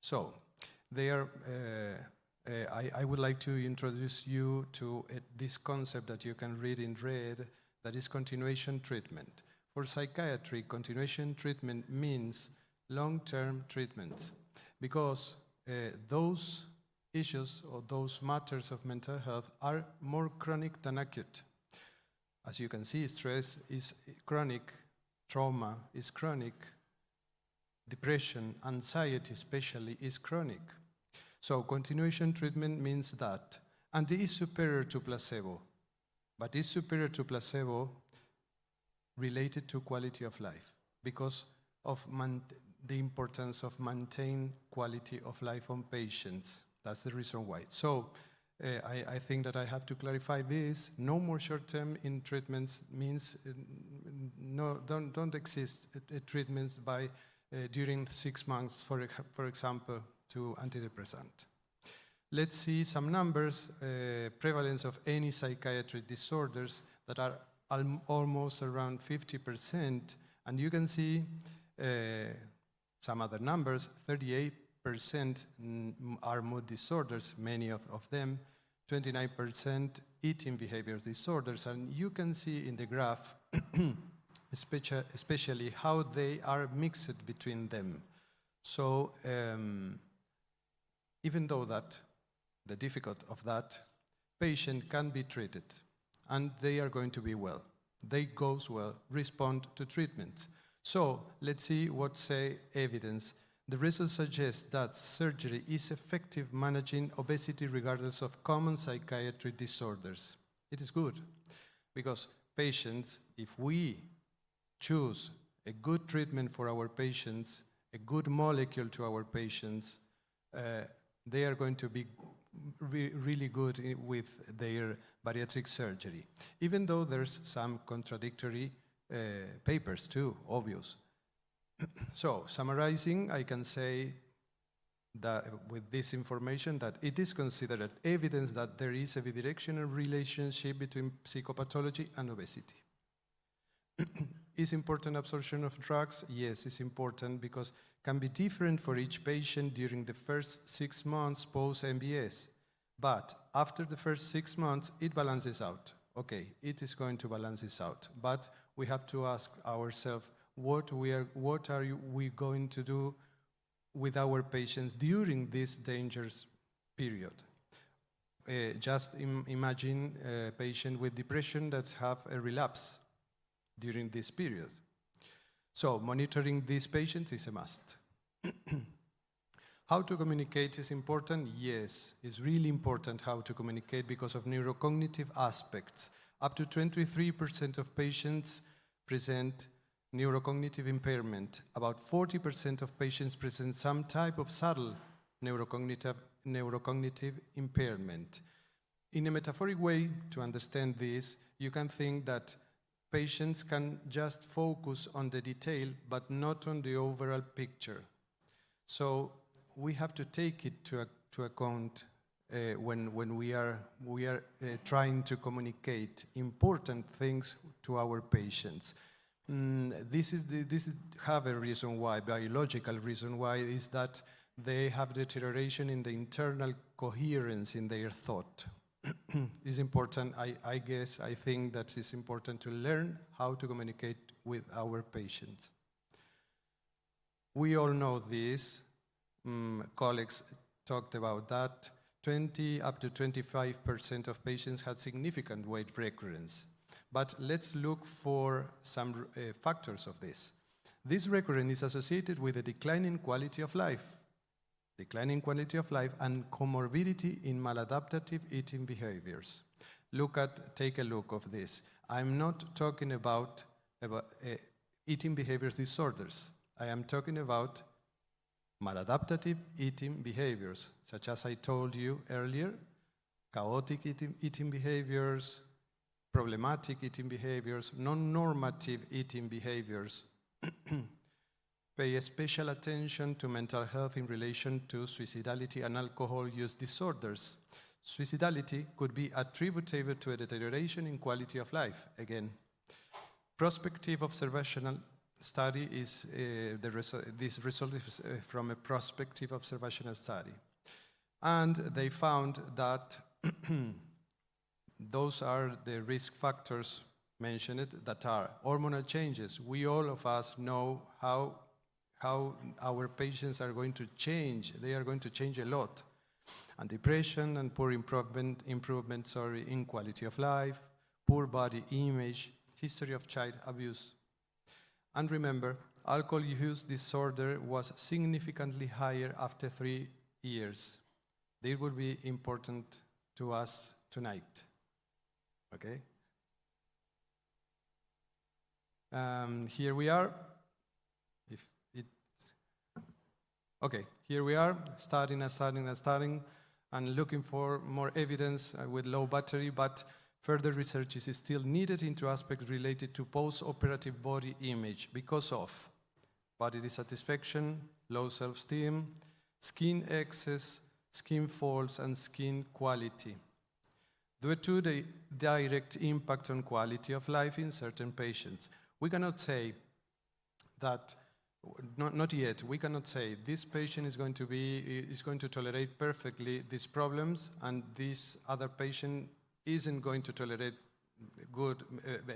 So, I would like to introduce you to this concept that you can read in red, that is continuation treatment. For psychiatry, continuation treatment means long-term treatments, because those issues or those matters of mental health are more chronic than acute. As you can see, stress is chronic, trauma is chronic, depression, anxiety especially is chronic. So continuation treatment means that, and it is superior to placebo, but it's superior to placebo related to quality of life because of the importance of maintain quality of life on patients. That's the reason why. So I think that I have to clarify this. No more short-term in treatments means don't exist treatments by during 6 months, for example, to antidepressant. Let's see some numbers. Prevalence of any psychiatric disorders that are almost around 50%, and you can see some other numbers. 38% are mood disorders, many of them. 29% eating behavior disorders, and you can see in the graph especially how they are mixed between them. So even though that the difficult of that, patient can be treated and they are going to be well. They goes well, respond to treatments. So let's see what say evidence. The results suggest that surgery is effective managing obesity regardless of common psychiatric disorders. It is good because patients, if we choose a good treatment for our patients, a good molecule to our patients, they are going to be really good with their bariatric surgery. Even though there's some contradictory papers too, obvious. So, summarizing, I can say that with this information that it is considered evidence that there is a bidirectional relationship between psychopathology and obesity. Is important absorption of drugs? Yes, it's important because can be different for each patient during the first 6 months post-MBS. But after the first 6 months, it balances out. Okay, it is going to balance this out. But we have to ask ourselves, what are we going to do with our patients during this dangerous period? Just imagine a patient with depression that have a relapse during this period. So monitoring these patients is a must. How to communicate is important? Yes, it's really important how to communicate because of neurocognitive aspects. Up to 23% of patients present neurocognitive impairment. About 40% of patients present some type of subtle neurocognitive impairment. In a metaphoric way, to understand this, you can think that patients can just focus on the detail, but not on the overall picture. So we have to take it to account when we are trying to communicate important things to our patients. This have a reason why, biological reason why, is that they have deterioration in the internal coherence in their thought. It's important, I think that it's important to learn how to communicate with our patients. We all know this, colleagues talked about that. 20 up to 25% of patients had significant weight recurrence. But let's look for some factors of this. This recurrence is associated with a decline in quality of life and comorbidity in maladaptive eating behaviors. Take a look of this. I'm not talking about eating behaviors disorders. I am talking about maladaptive eating behaviors, such as I told you earlier, chaotic eating behaviors, problematic eating behaviors, non-normative eating behaviors. Pay special attention to mental health in relation to suicidality and alcohol use disorders. Suicidality could be attributable to a deterioration in quality of life. Again, prospective observational study is this result is from a prospective observational study. And they found that those are the risk factors mentioned that are hormonal changes. We all of us know how our patients are going to change. They are going to change a lot. And depression and poor improvement in quality of life, poor body image, history of child abuse. And remember, alcohol use disorder was significantly higher after 3 years. This would be important to us tonight. Okay? Here we are. Here we are, starting and looking for more evidence with low battery, but further research is still needed into aspects related to post-operative body image because of body dissatisfaction, low self-esteem, skin excess, skin folds, and skin quality. Due to the direct impact on quality of life in certain patients, we cannot say that, not yet, we cannot say this patient is going to tolerate perfectly these problems and this other patient isn't going to tolerate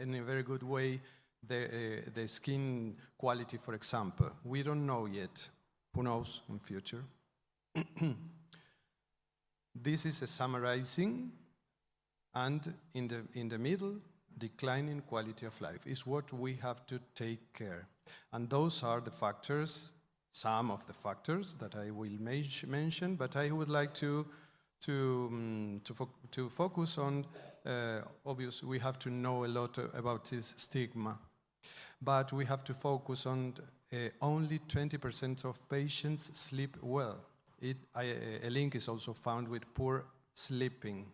in a very good way the skin quality, for example. We don't know yet. Who knows in future? This is a summarizing, and in the middle, declining quality of life is what we have to take care. And those are the factors, some of the factors that I will mention, but I would like to focus on, obviously we have to know a lot about this stigma, but we have to focus on only 20% of patients sleep well. A link is also found with poor sleeping.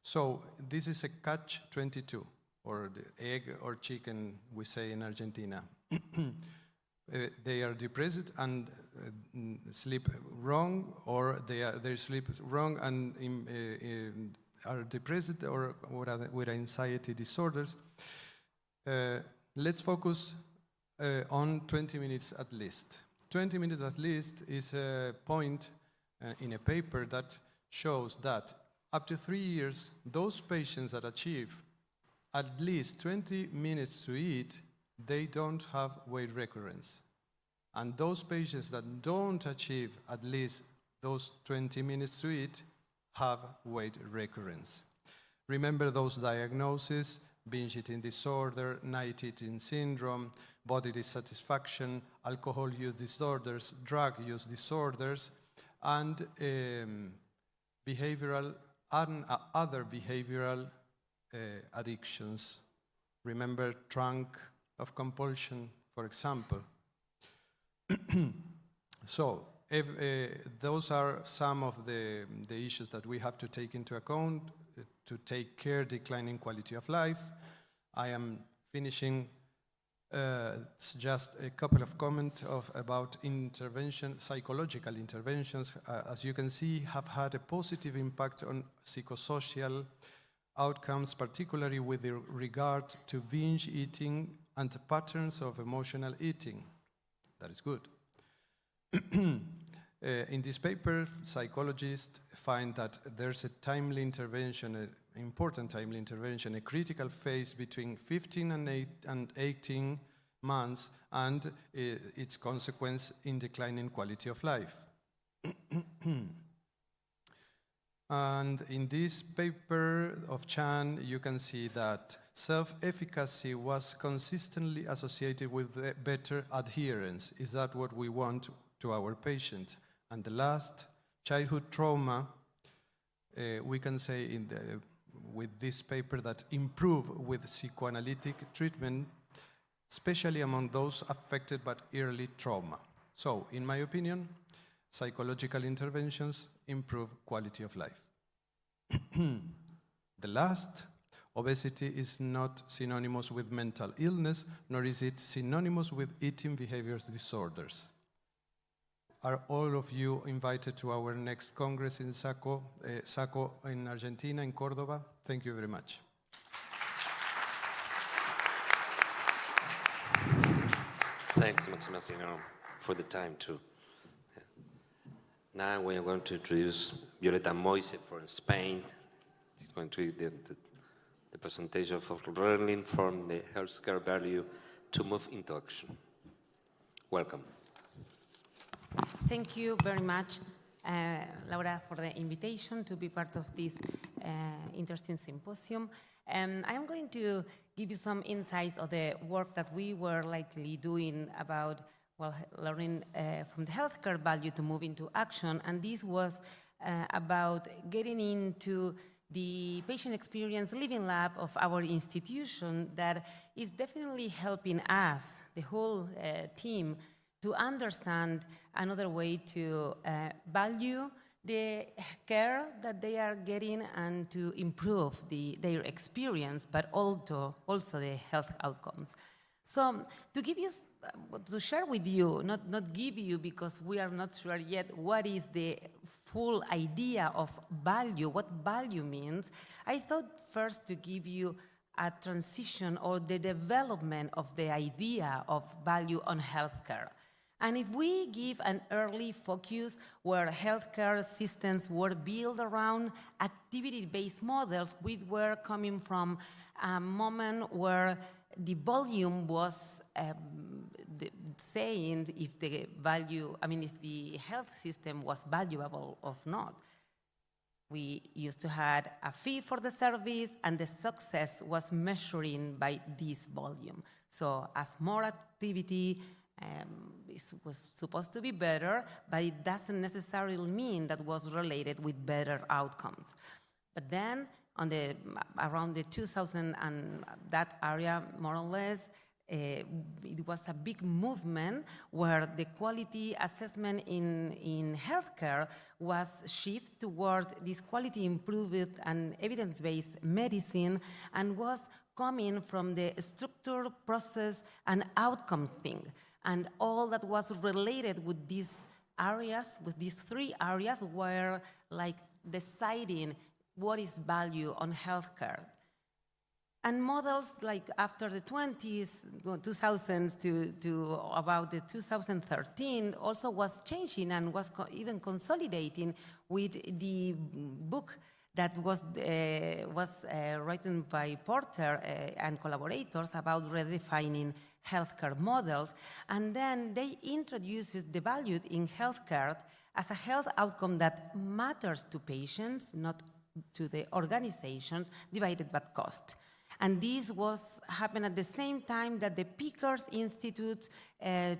So this is a catch-22, or the egg or chicken, we say in Argentina. They are depressed and sleep wrong, or they sleep wrong and are depressed or with anxiety disorders. Let's focus on 20 minutes at least. 20 minutes at least is a point in a paper that shows that up to 3 years, those patients that achieve at least 20 minutes to eat, they don't have weight recurrence. And those patients that don't achieve at least those 20 minutes to eat have weight recurrence. Remember those diagnoses: binge eating disorder, night eating syndrome, body dissatisfaction, alcohol use disorders, drug use disorders, and behavioral and other behavioral addictions. Remember trunk of compulsion, for example. So those are some of the issues that we have to take into account to take care of declining quality of life. I am finishing just a couple of comments about psychological interventions. As you can see, have had a positive impact on psychosocial outcomes, particularly with regard to binge eating and patterns of emotional eating. That is good. In this paper, psychologists find that there's a timely intervention, an important timely intervention, a critical phase between 15 and 18 months, and its consequence in declining quality of life. And in this paper of Chan, you can see that self-efficacy was consistently associated with better adherence. Is that what we want to our patients? And the last, childhood trauma, we can say with this paper that improve with psychoanalytic treatment, especially among those affected by early trauma. So, in my opinion, psychological interventions improve quality of life. The last, obesity is not synonymous with mental illness, nor is it synonymous with eating behaviors disorders. Are all of you invited to our next Congress in SACO in Argentina, in Córdoba? Thank you very much. Thanks, Maximiliano, for the time too. Now we are going to introduce Violeta Moise from Spain. She's going to do the presentation of learning from the healthcare value to move into action. Welcome. Thank you very much, Laura, for the invitation to be part of this interesting symposium. I am going to give you some insights of the work that we were likely doing about learning from the healthcare value to move into action. And this was about getting into the patient experience living lab of our institution that is definitely helping us, the whole team, to understand another way to value the care that they are getting and to improve their experience, but also the health outcomes. So to give you, to share with you, not give you because we are not sure yet what is the full idea of value, what value means, I thought first to give you a transition or the development of the idea of value on healthcare. And if we give an early focus where healthcare systems were built around activity-based models, we were coming from a moment where the volume was saying if the value, if the health system was valuable or not. We used to have a fee for the service, and the success was measuring by this volume. So as more activity, it was supposed to be better, but it doesn't necessarily mean that was related with better outcomes. But then, around the 2000 and that area, more or less, it was a big movement where the quality assessment in healthcare was shifted toward this quality improved and evidence-based medicine, and was coming from the structure, process, and outcome thing. And all that was related with these areas, with these three areas, were like deciding what is value on healthcare. And models like after the 2000s to about the 2013 also was changing and was even consolidating with the book that was written by Porter and collaborators about redefining healthcare models. And then they introduced the value in healthcare as a health outcome that matters to patients, not to the organizations, divided by cost. And this was happened at the same time that the Pickers Institute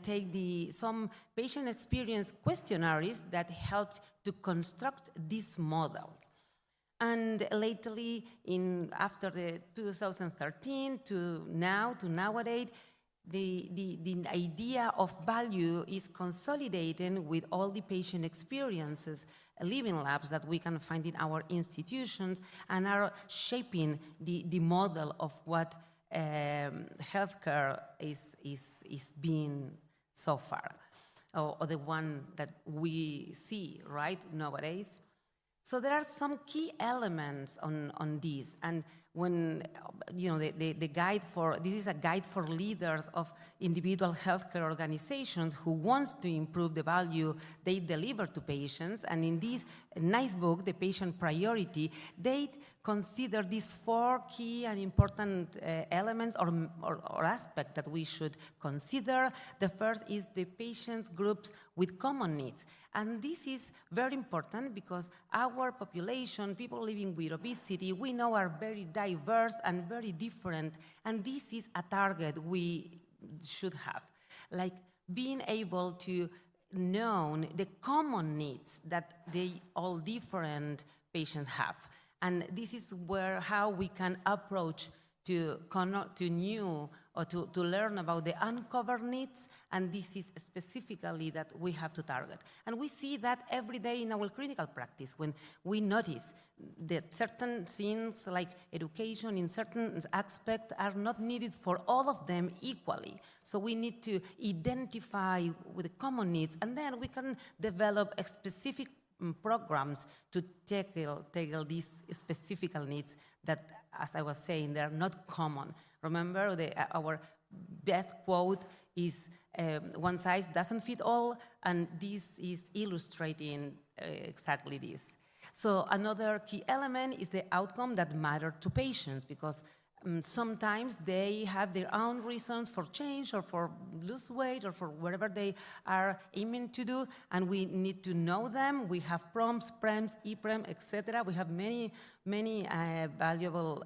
take some patient experience questionnaires that helped to construct this model. And lately, after the 2013 to nowadays, the idea of value is consolidating with all the patient experiences, living labs that we can find in our institutions, and are shaping the model of what healthcare is being so far, or the one that we see right nowadays. So there are some key elements on this, and when the guide this is a guide for leaders of individual healthcare organizations who wants to improve the value they deliver to patients. And in this nice book, The Patient Priority, they consider these four key and important elements or aspects that we should consider. The first is the patients groups with common needs. And this is very important because our population, people living with obesity, we know are very diverse diverse and very different, and this is a target we should have. Like being able to know the common needs that all different patients have. And this is how we can approach to new or to learn about the uncovered needs, and this is specifically that we have to target. And we see that every day in our clinical practice when we notice that certain things like education in certain aspects are not needed for all of them equally. So we need to identify with the common needs, and then we can develop a specific programs to tackle these specific needs that, as I was saying, they're not common. Remember, our best quote is, one size doesn't fit all, and this is illustrating exactly this. So another key element is the outcome that matter to patients, because sometimes they have their own reasons for change or for lose weight or for whatever they are aiming to do, and we need to know them. We have PROMs, PREMs, EPREM, etc. We have many valuable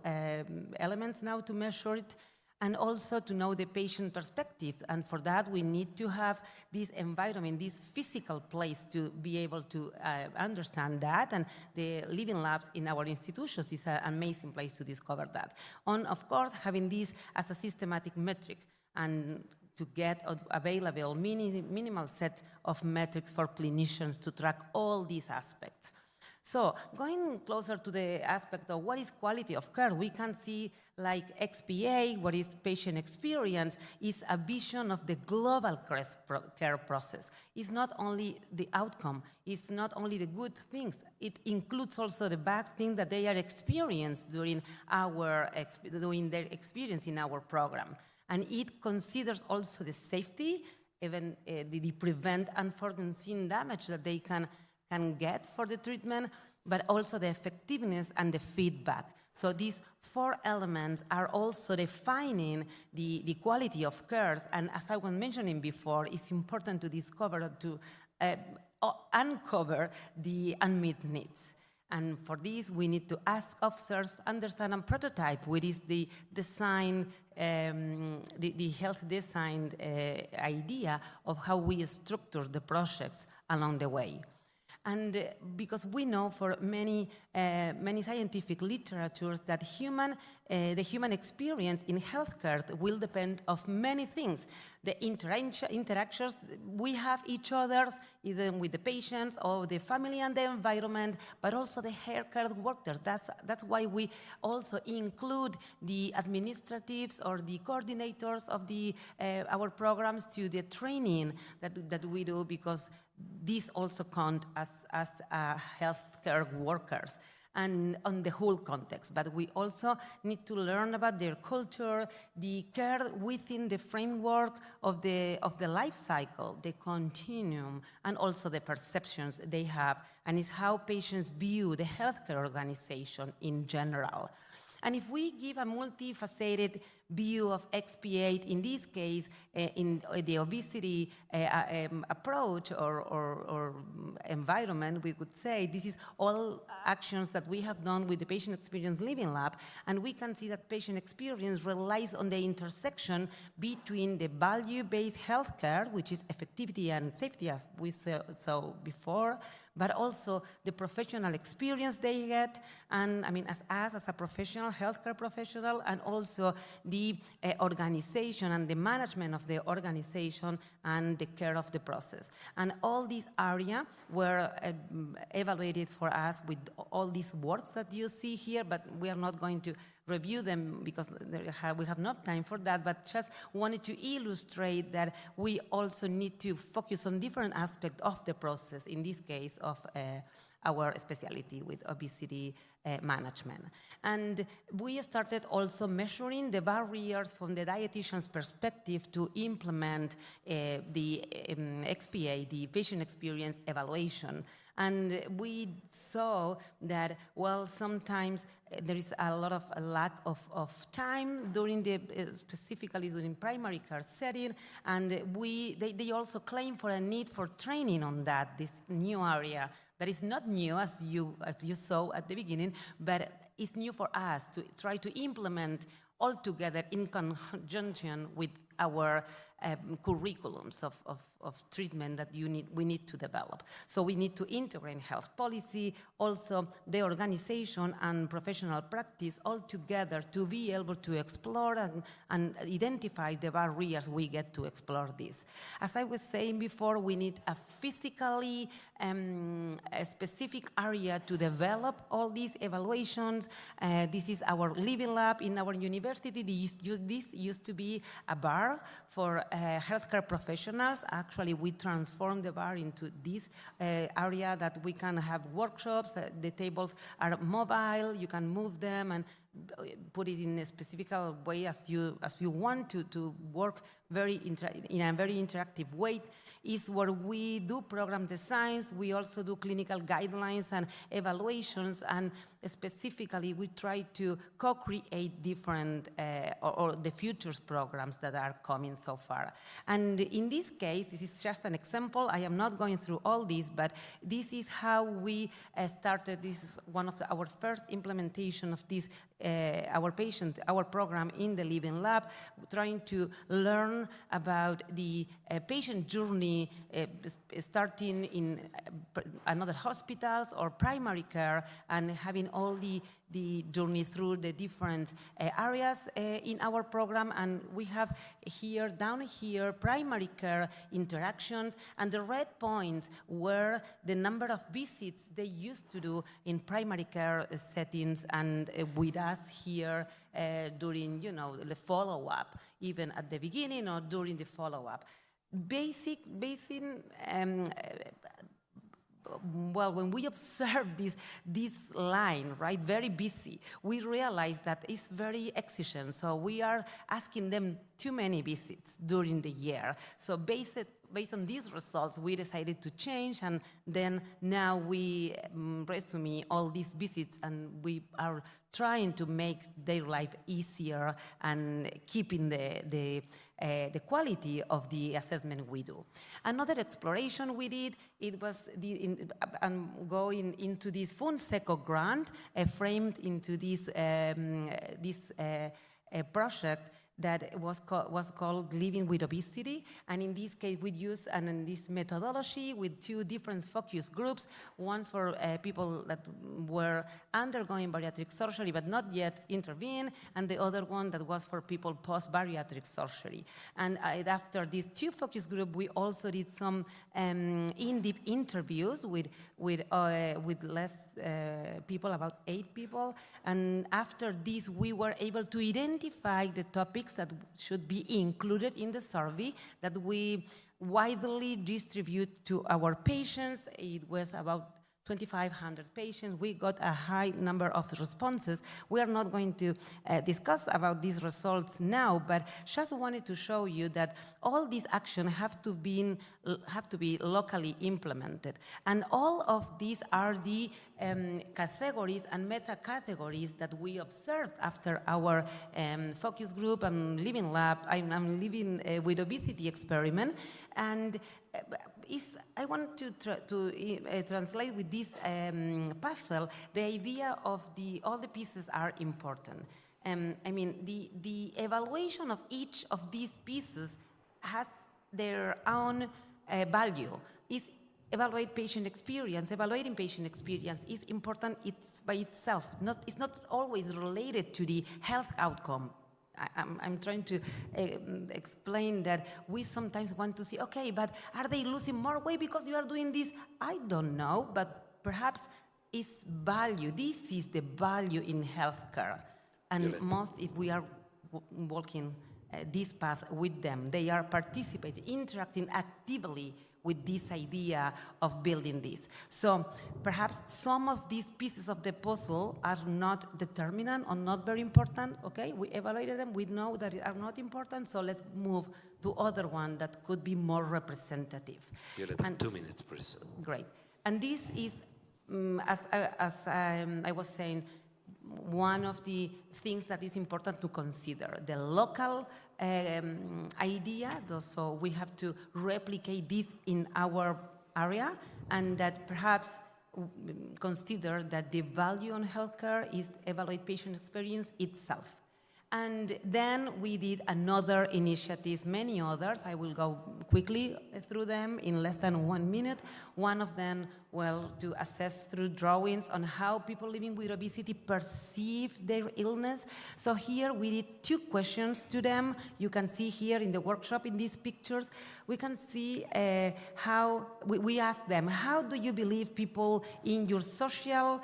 elements now to measure it, and also to know the patient perspective. And for that, we need to have this environment, this physical place to be able to understand that. And the living labs in our institutions is an amazing place to discover that. And of course, having this as a systematic metric and to get available minimal set of metrics for clinicians to track all these aspects. So going closer to the aspect of what is quality of care, we can see like XPA, what is patient experience, is a vision of the global care process. It's not only the outcome, it's not only the good things, it includes also the bad things that they are experienced during their experience in our program. And it considers also the safety, even the prevent unforeseen damage that they can get for the treatment, but also the effectiveness and the feedback. So these 4 elements are also defining the quality of care. And as I was mentioning before, it's important to uncover the unmet needs. And for this, we need to ask, observe, understand, and prototype, which is the design, the health design idea of how we structure the projects along the way. And because we know for many scientific literatures that the human experience in healthcare will depend of many things. The interactions we have each other, either with the patients or the family and the environment, but also the healthcare workers. That's why we also include the administratives or the coordinators of our programs to the training that we do, because these also count as healthcare workers and on the whole context. But we also need to learn about their culture, the care within the framework of the life cycle, the continuum, and also the perceptions they have, and it's how patients view the healthcare organization in general. And if we give a multifaceted view of XPA, in this case, in the obesity approach or environment, we could say this is all actions that we have done with the Patient Experience Living Lab, and we can see that patient experience relies on the intersection between the value-based healthcare, which is effectivity and safety, as we saw before, but also the professional experience they get, and I mean, as a professional, healthcare professional, and also the organization and the management of the organization and the care of the process. And all these areas were evaluated for us with all these works that you see here, but we are not going to review them because we have not time for that, but just wanted to illustrate that we also need to focus on different aspects of the process, in this case of our specialty with obesity management. And we started also measuring the barriers from the dietitian's perspective to implement the XPA, the patient experience evaluation. And we saw that, well, sometimes there is a lot of lack of time during specifically during primary care setting, and they also claim for a need for training on this new area that is not new, as you saw at the beginning, but it's new for us to try to implement all together in conjunction with our curriculums of treatment that we need to develop. So we need to integrate health policy, also the organization and professional practice all together to be able to explore and identify the barriers we get to explore this. As I was saying before, we need a physically a specific area to develop all these evaluations. This is our living lab in our university. This used to be a bar for healthcare professionals. Actually, we transformed the bar into this area that we can have workshops. The tables are mobile. You can move them and put it in a specific way as you want to work in a very interactive way. Is where we do program designs. We also do clinical guidelines and evaluations, and specifically we try to co-create different or the futures programs that are coming so far. And in this case, this is just an example. I am not going through all this, but this is how we started. This is one of our first implementation of this our program in the Living Lab, trying to learn about the patient journey starting in another hospitals or primary care, and having all the journey through the different areas in our program. And we have down here, primary care interactions, and the red points were the number of visits they used to do in primary care settings and with us here during, the follow-up, even at the beginning or during the follow-up. Well, when we observe this line, right, very busy, we realize that it's very exigent. So we are asking them too many visits during the year. So based on these results, we decided to change, and then now we resume all these visits, and we are trying to make their life easier and keeping the quality of the assessment we do. Another exploration we did, it was going into this FUNSECO grant framed into this project that was called Living with Obesity. And in this case, we used this methodology with two different focus groups, one for people that were undergoing bariatric surgery but not yet intervened, and the other one that was for people post-bariatric surgery. And after these two focus groups, we also did some in-depth interviews with less people, about 8 people. And after this, we were able to identify the topics that should be included in the survey that we widely distribute to our patients. It was about 2,500 patients. We got a high number of responses. We are not going to discuss about these results now, but just wanted to show you that all these actions have to be locally implemented. And all of these are the categories and meta-categories that we observed after our focus group and living lab, I'm living with obesity experiment. And I want to translate with this puzzle the idea of all the pieces are important. The evaluation of each of these pieces has their own value. Evaluating patient experience is important. It's by itself. It's not always related to the health outcome. I'm trying to explain that we sometimes want to see, okay, but are they losing more weight because you are doing this? I don't know, but perhaps it's value. This is the value in healthcare. And most, if we are walking this path with them, they are participating, interacting actively with this idea of building this. So perhaps some of these pieces of the puzzle are not determinant or not very important, okay? We evaluated them, we know that they are not important, so let's move to other one that could be more representative. Violeta, 2 minutes, please. Great. And this is, as I was saying, one of the things that is important to consider, the local idea, so we have to replicate this in our area, and that perhaps consider that the value on healthcare is evaluate patient experience itself. And then we did another initiatives, many others. I will go quickly through them in less than 1 minute. One of them, well, to assess through drawings on how people living with obesity perceive their illness. So here we did 2 questions to them. You can see here in the workshop in these pictures, we can see how we asked them, how do you believe people in your societal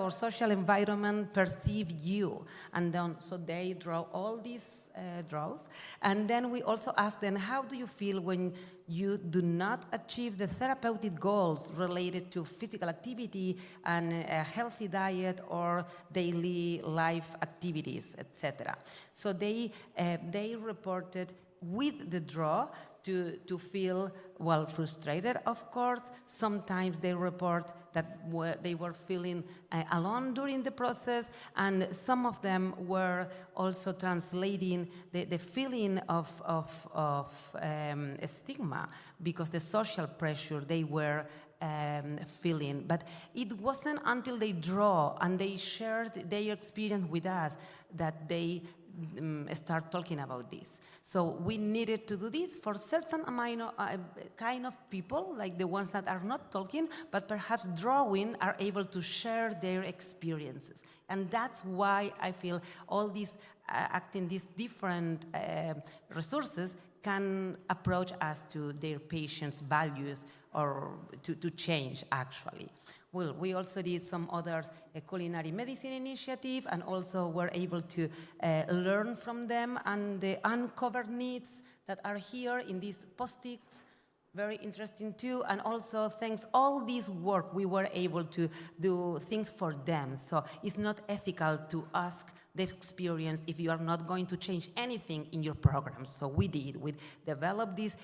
or social environment perceive you? And then, so they draw all these draws. And then we also asked them, how do you feel when you do not achieve the therapeutic goals related to physical activity and a healthy diet or daily life activities, etc.? So they reported with the draw to feel, well, frustrated, of course. Sometimes they report that they were feeling alone during the process, and some of them were also translating the feeling of stigma because the social pressure they were feeling. But it wasn't until they draw and they shared their experience with us that they start talking about this. So we needed to do this for certain kind of people, like the ones that are not talking, but perhaps drawing, are able to share their experiences. And that's why I feel all these acting these different resources can approach us to their patients' values or to change, actually. Well, we also did some other culinary medicine initiative and also were able to learn from them and the uncovered needs that are here in these post-its. Very interesting too, and also thanks all this work we were able to do things for them. So it's not ethical to ask the experience if you are not going to change anything in your program. So we developed this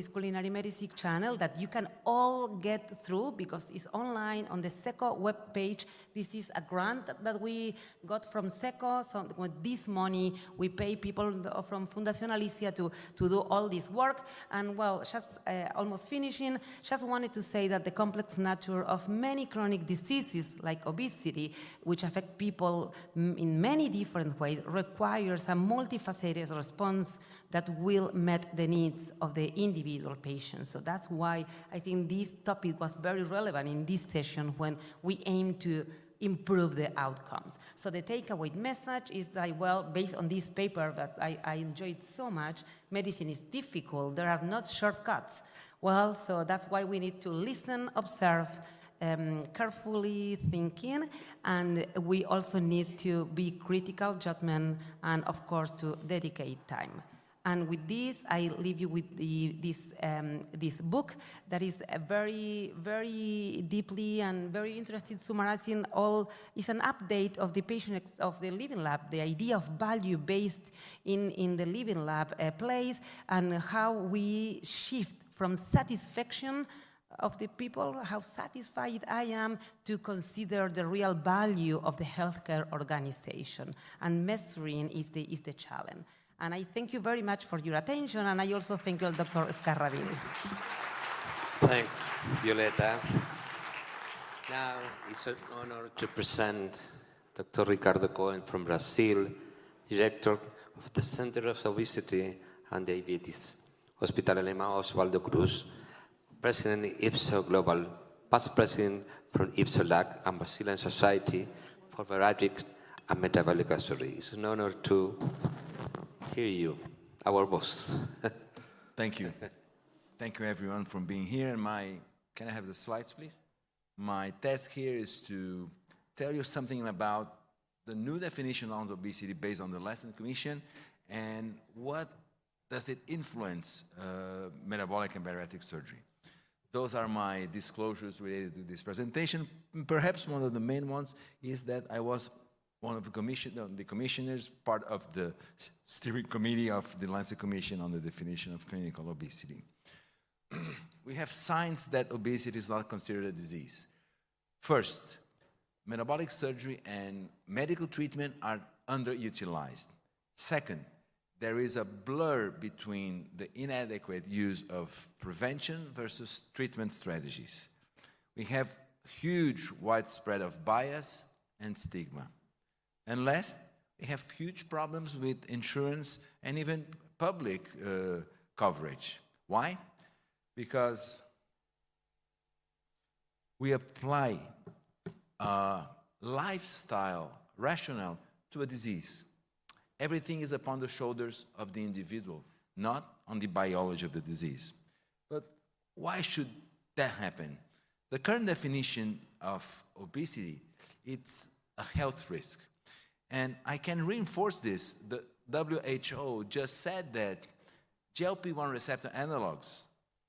culinary medicine channel that you can all get through because it's online on the SECO webpage. This is a grant that we got from SECO. So with this money, we pay people from Fundación Alicia to do all this work. And well, just almost finishing, just wanted to say that the complex nature of many chronic diseases like obesity, which affect people in many different ways, requires a multifaceted response that will meet the needs of the individual patients. So that's why I think this topic was very relevant in this session when we aim to improve the outcomes. So the takeaway message is that, well, based on this paper that I enjoyed so much, medicine is difficult. There are not shortcuts. Well, so that's why we need to listen, observe, carefully thinking, and we also need to be critical judgment and, of course, to dedicate time. And with this, I leave you with this book that is a very, very deeply and very interesting, summarizing all. It's an update of the patient of the living lab, the idea of value based in the living lab place, and how we shift from satisfaction of the people, how satisfied I am, to consider the real value of the healthcare organization. And measuring is the challenge. And I thank you very much for your attention, and I also thank you, Dr. Scarraville. Thanks, Violeta. Now it's an honor to present Dr. Ricardo Cohen from Brazil, Director of the Center of Obesity and Diabetes, Hospital Alemão Oswaldo Cruz, President IPSO Global, past President from IPSO LAC and Brazilian Society for Bariatric and Metabolic Surgery. It's an honor to hear you, our boss. Thank you. Thank you, everyone, for being here. Can I have the slides, please? My task here is to tell you something about the new definition of obesity based on the Lancet Commission and what does it influence metabolic and bariatric surgery. Those are my disclosures related to this presentation. Perhaps one of the main ones is that I was one of the commissioners, part of the steering committee of the Lancet Commission on the definition of clinical obesity. We have signs that obesity is not considered a disease. First, metabolic surgery and medical treatment are underutilized. Second, there is a blur between the inadequate use of prevention versus treatment strategies. We have huge widespread of bias and stigma. And last, we have huge problems with insurance and even public coverage. Why? Because we apply a lifestyle rationale to a disease. Everything is upon the shoulders of the individual, not on the biology of the disease. But why should that happen? The current definition of obesity, it's a health risk. And I can reinforce this. The WHO just said that GLP-1 receptor analogs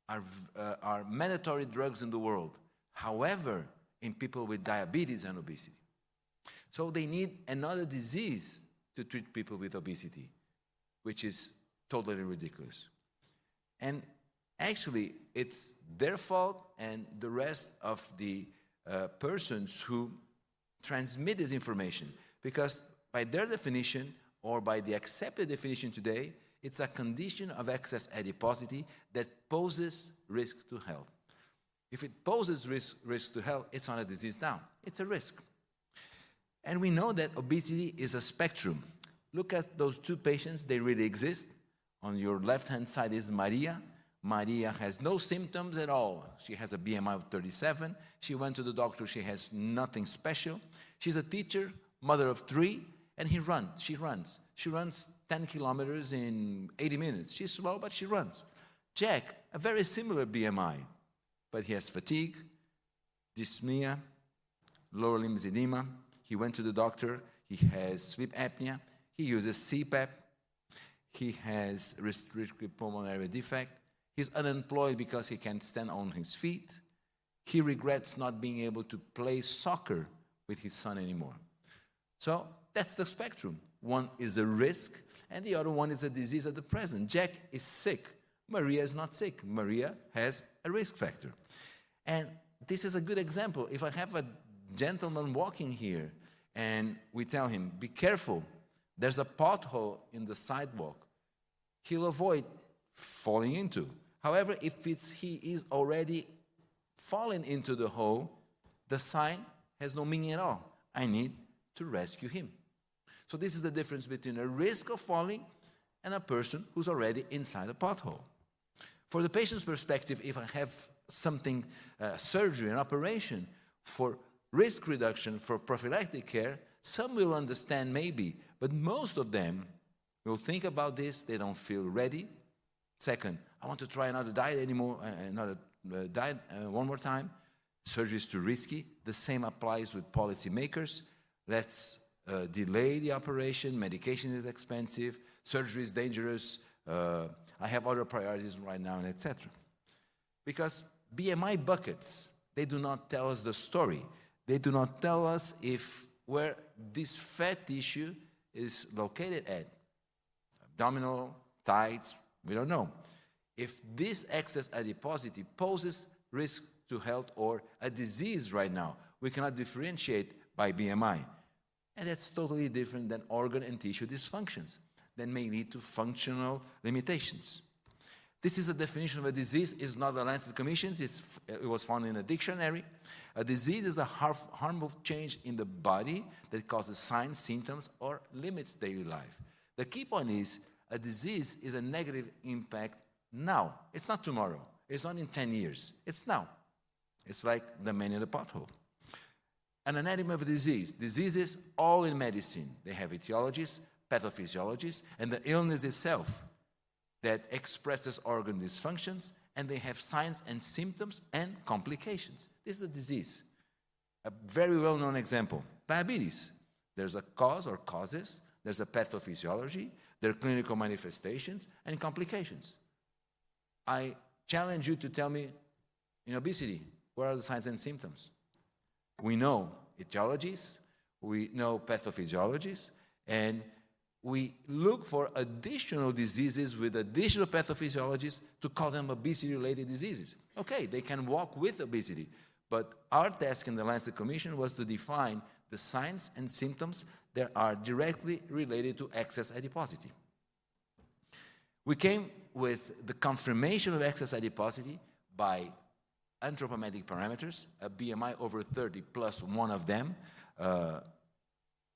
are mandatory drugs in the world. However, in people with diabetes and obesity. So they need another disease to treat people with obesity, which is totally ridiculous. And actually, it's their fault and the rest of the persons who transmit this information, because by their definition, or by the accepted definition today, it's a condition of excess adiposity that poses risk to health. If it poses risk to health, it's not a disease now, it's a risk. And we know that obesity is a spectrum. Look at those two patients, they really exist. On your left-hand side is Maria. Maria has no symptoms at all. She has a BMI of 37. She went to the doctor, she has nothing special. She's a teacher, mother of 3, and she runs. She runs 10 kilometers in 80 minutes. She's slow, but she runs. Jack, a very similar BMI, but he has fatigue, dyspnea, lower limbs edema. He went to the doctor. He has sleep apnea. He uses CPAP. He has respiratory pulmonary defect. He's unemployed because he can't stand on his feet. He regrets not being able to play soccer with his son anymore. So that's the spectrum. One is a risk, and the other one is a disease at the present. Jack is sick. Maria is not sick. Maria has a risk factor. And this is a good example. If I have a gentleman walking here and we tell him, be careful, there's a pothole in the sidewalk, he'll avoid falling into. However, if he is already fallen into the hole, the sign has no meaning at all. I need to rescue him. So this is the difference between a risk of falling and a person who's already inside a pothole. For the patient's perspective, if I have something, surgery, an operation for risk reduction, for prophylactic care, some will understand maybe, but most of them will think about this, they don't feel ready. Second, I want to try another diet one more time. Surgery is too risky. The same applies with policymakers. Let's delay the operation. Medication is expensive. Surgery is dangerous. I have other priorities right now, and etc. Because BMI buckets, they do not tell us the story. They do not tell us where this fat tissue is located at. Abdominal, thighs, we don't know. If this excess adiposity poses risk to health or a disease right now, we cannot differentiate by BMI. And that's totally different than organ and tissue dysfunctions that may lead to functional limitations. This is a definition of a disease. It's not the Lancet Commission's. It was found in a dictionary. A disease is a harmful change in the body that causes signs, symptoms, or limits daily life. The key point is a disease is a negative impact now. It's not tomorrow. It's not in 10 years. It's now. It's like the man in the pothole. An anatomy of a disease. Diseases, all in medicine. They have etiologies, pathophysiologies, and the illness itself that expresses organ dysfunctions, and they have signs and symptoms and complications. This is a disease. A very well-known example, diabetes. There's a cause or causes, there's a pathophysiology, there are clinical manifestations and complications. I challenge you to tell me, in obesity, what are the signs and symptoms? We know etiologies, we know pathophysiologies, and we look for additional diseases with additional pathophysiologies to call them obesity-related diseases. Okay, they can walk with obesity, but our task in the Lancet Commission was to define the signs and symptoms that are directly related to excess adiposity. We came with the confirmation of excess adiposity by anthropometric parameters, a BMI over 30 plus one of them,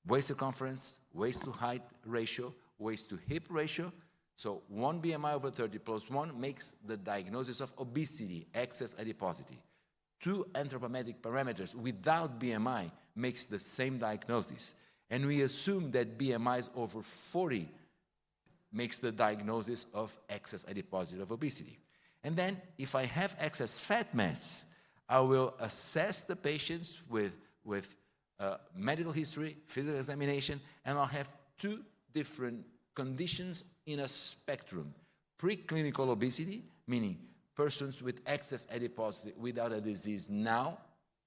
waist circumference, waist to height ratio, waist to hip ratio. So one BMI over 30 plus one makes the diagnosis of obesity, excess adiposity. Two anthropometric parameters without BMI makes the same diagnosis. And we assume that BMIs over 40 makes the diagnosis of excess adiposity of obesity. And then if I have excess fat mass, I will assess the patients with medical history, physical examination, and I'll have two different conditions in a spectrum. Preclinical obesity, meaning persons with excess adiposity without a disease now,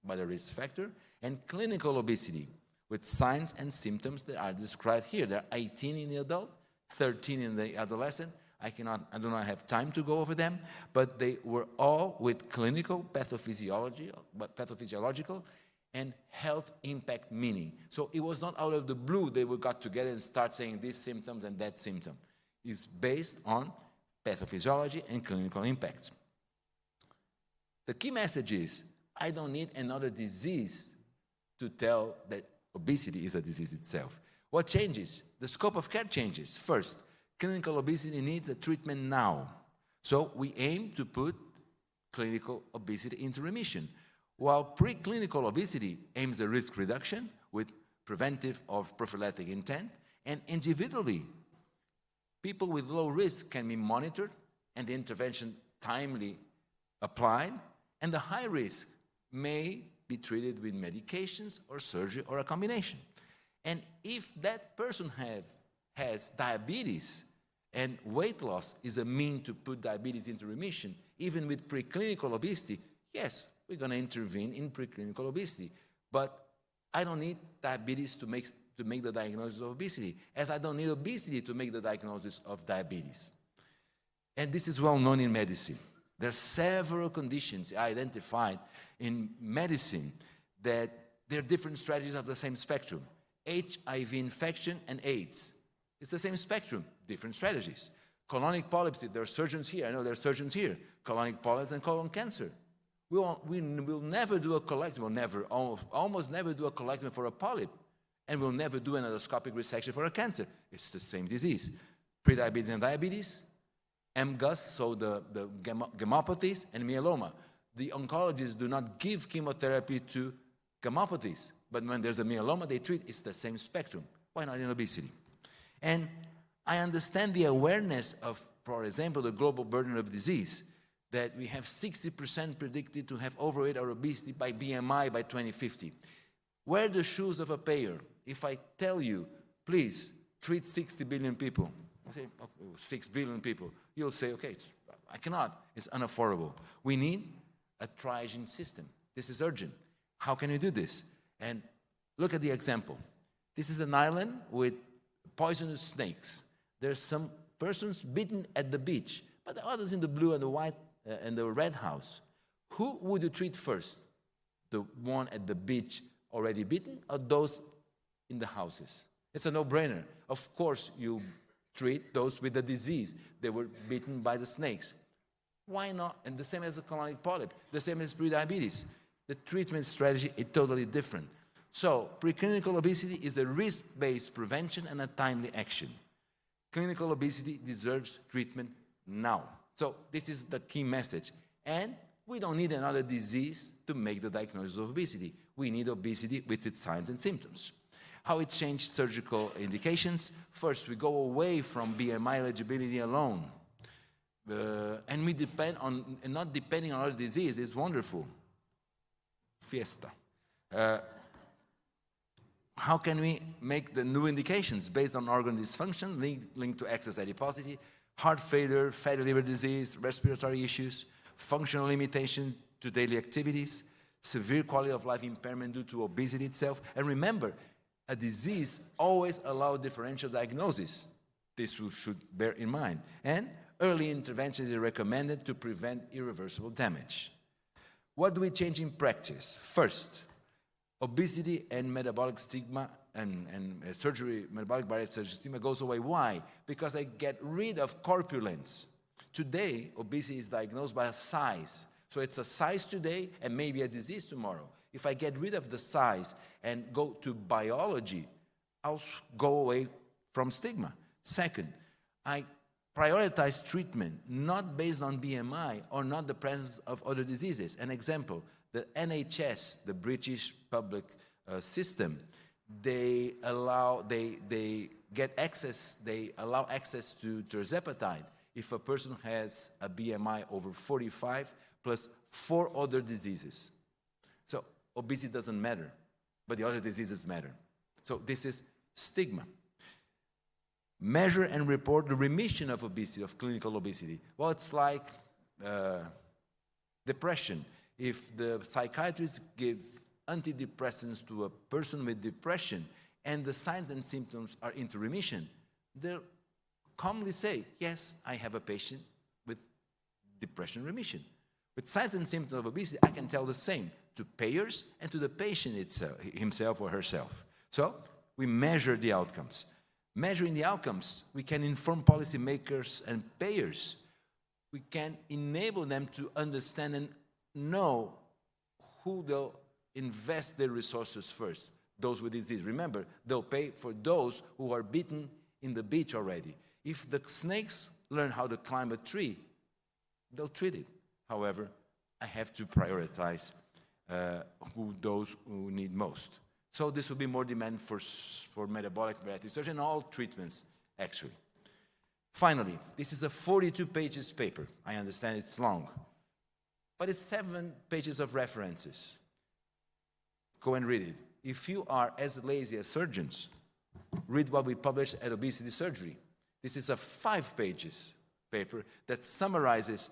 by the risk factor, and clinical obesity with signs and symptoms that are described here. There are 18 in the adult, 13 in the adolescent. I do not have time to go over them, but they were all with clinical pathophysiological and health impact meaning. So it was not out of the blue they got together and start saying these symptoms and that symptom. It's based on pathophysiology and clinical impacts. The key message is, I don't need another disease to tell that obesity is a disease itself. What changes? The scope of care changes. First, clinical obesity needs a treatment now. So we aim to put clinical obesity into remission, while preclinical obesity aims at risk reduction with preventive or prophylactic intent, and individually, people with low risk can be monitored and the intervention timely applied, and the high risk may be treated with medications or surgery or a combination. And if that person has diabetes and weight loss is a mean to put diabetes into remission, even with preclinical obesity, yes, we're going to intervene in preclinical obesity. But I don't need diabetes to make the diagnosis of obesity, as I don't need obesity to make the diagnosis of diabetes. And this is well known in medicine. There are several conditions identified in medicine that there are different strategies of the same spectrum. HIV infection and AIDS. It's the same spectrum, different strategies. Colonic polyps, there are surgeons here, I know there are surgeons here. Colonic polyps and colon cancer. We will never do a colectomy, almost never do a colectomy for a polyp, and we'll never do an endoscopic resection for a cancer. It's the same disease. Prediabetes and diabetes, MGUS, so the gammopathies, and myeloma. The oncologists do not give chemotherapy to gammopathies, but when there's a myeloma, they treat, it's the same spectrum. Why not in obesity? And I understand the awareness of, for example, the global burden of disease, that we have 60% predicted to have overweight or obesity by BMI by 2050. Wear the shoes of a payer. If I tell you, please treat 60 billion people, I say, oh, 6 billion people, you'll say, okay, I cannot, it's unaffordable. We need a triaging system. This is urgent. How can we do this? And look at the example. This is an island with poisonous snakes. There's some persons bitten at the beach, but the others in the blue and the white and the red house. Who would you treat first? The one at the beach already bitten, or those in the houses? It's a no-brainer. Of course, you treat those with the disease. They were bitten by the snakes. Why not? And the same as the colonic polyp, the same as prediabetes. The treatment strategy is totally different. So, preclinical obesity is a risk-based prevention and a timely action. Clinical obesity deserves treatment now. So, this is the key message. And we don't need another disease to make the diagnosis of obesity. We need obesity with its signs and symptoms. How it changed surgical indications? First, we go away from BMI eligibility alone. And we depend on, and not depending on our disease is wonderful. Fiesta. How can we make the new indications based on organ dysfunction linked to excess adiposity, heart failure, fatty liver disease, respiratory issues, functional limitation to daily activities, severe quality of life impairment due to obesity itself? And remember, a disease always allows differential diagnosis. This we should bear in mind. And early interventions are recommended to prevent irreversible damage. What do we change in practice? First, obesity and metabolic stigma and surgery, metabolic bariatric surgery stigma goes away. Why? Because I get rid of corpulence. Today, obesity is diagnosed by a size. So it's a size today and maybe a disease tomorrow. If I get rid of the size and go to biology, I'll go away from stigma. Second, I prioritize treatment not based on BMI or not the presence of other diseases. An example, the NHS, the British public system, they allow access to tirzepatide if a person has a BMI over 45 plus 4 other diseases. So obesity doesn't matter, but the other diseases matter. So this is stigma. Measure and report the remission of obesity, of clinical obesity. Well, it's like depression. If the psychiatrists give antidepressants to a person with depression and the signs and symptoms are into remission, they'll calmly say, yes, I have a patient with depression remission. With signs and symptoms of obesity, I can tell the same to payers and to the patient itself, himself or herself. So we measure the outcomes. Measuring the outcomes, we can inform policymakers and payers. We can enable them to understand and know who they'll invest their resources first, those with disease. Remember, they'll pay for those who are beaten in the beach already. If the snakes learn how to climb a tree, they'll treat it. However, I have to prioritize those who need most. So this will be more demand for metabolic bariatric surgery and all treatments, actually. Finally, this is a 42 pages paper. I understand it's long, but it's 7 pages of references. Go and read it. If you are as lazy as surgeons, read what we published at Obesity Surgery. This is a 5 pages paper that summarizes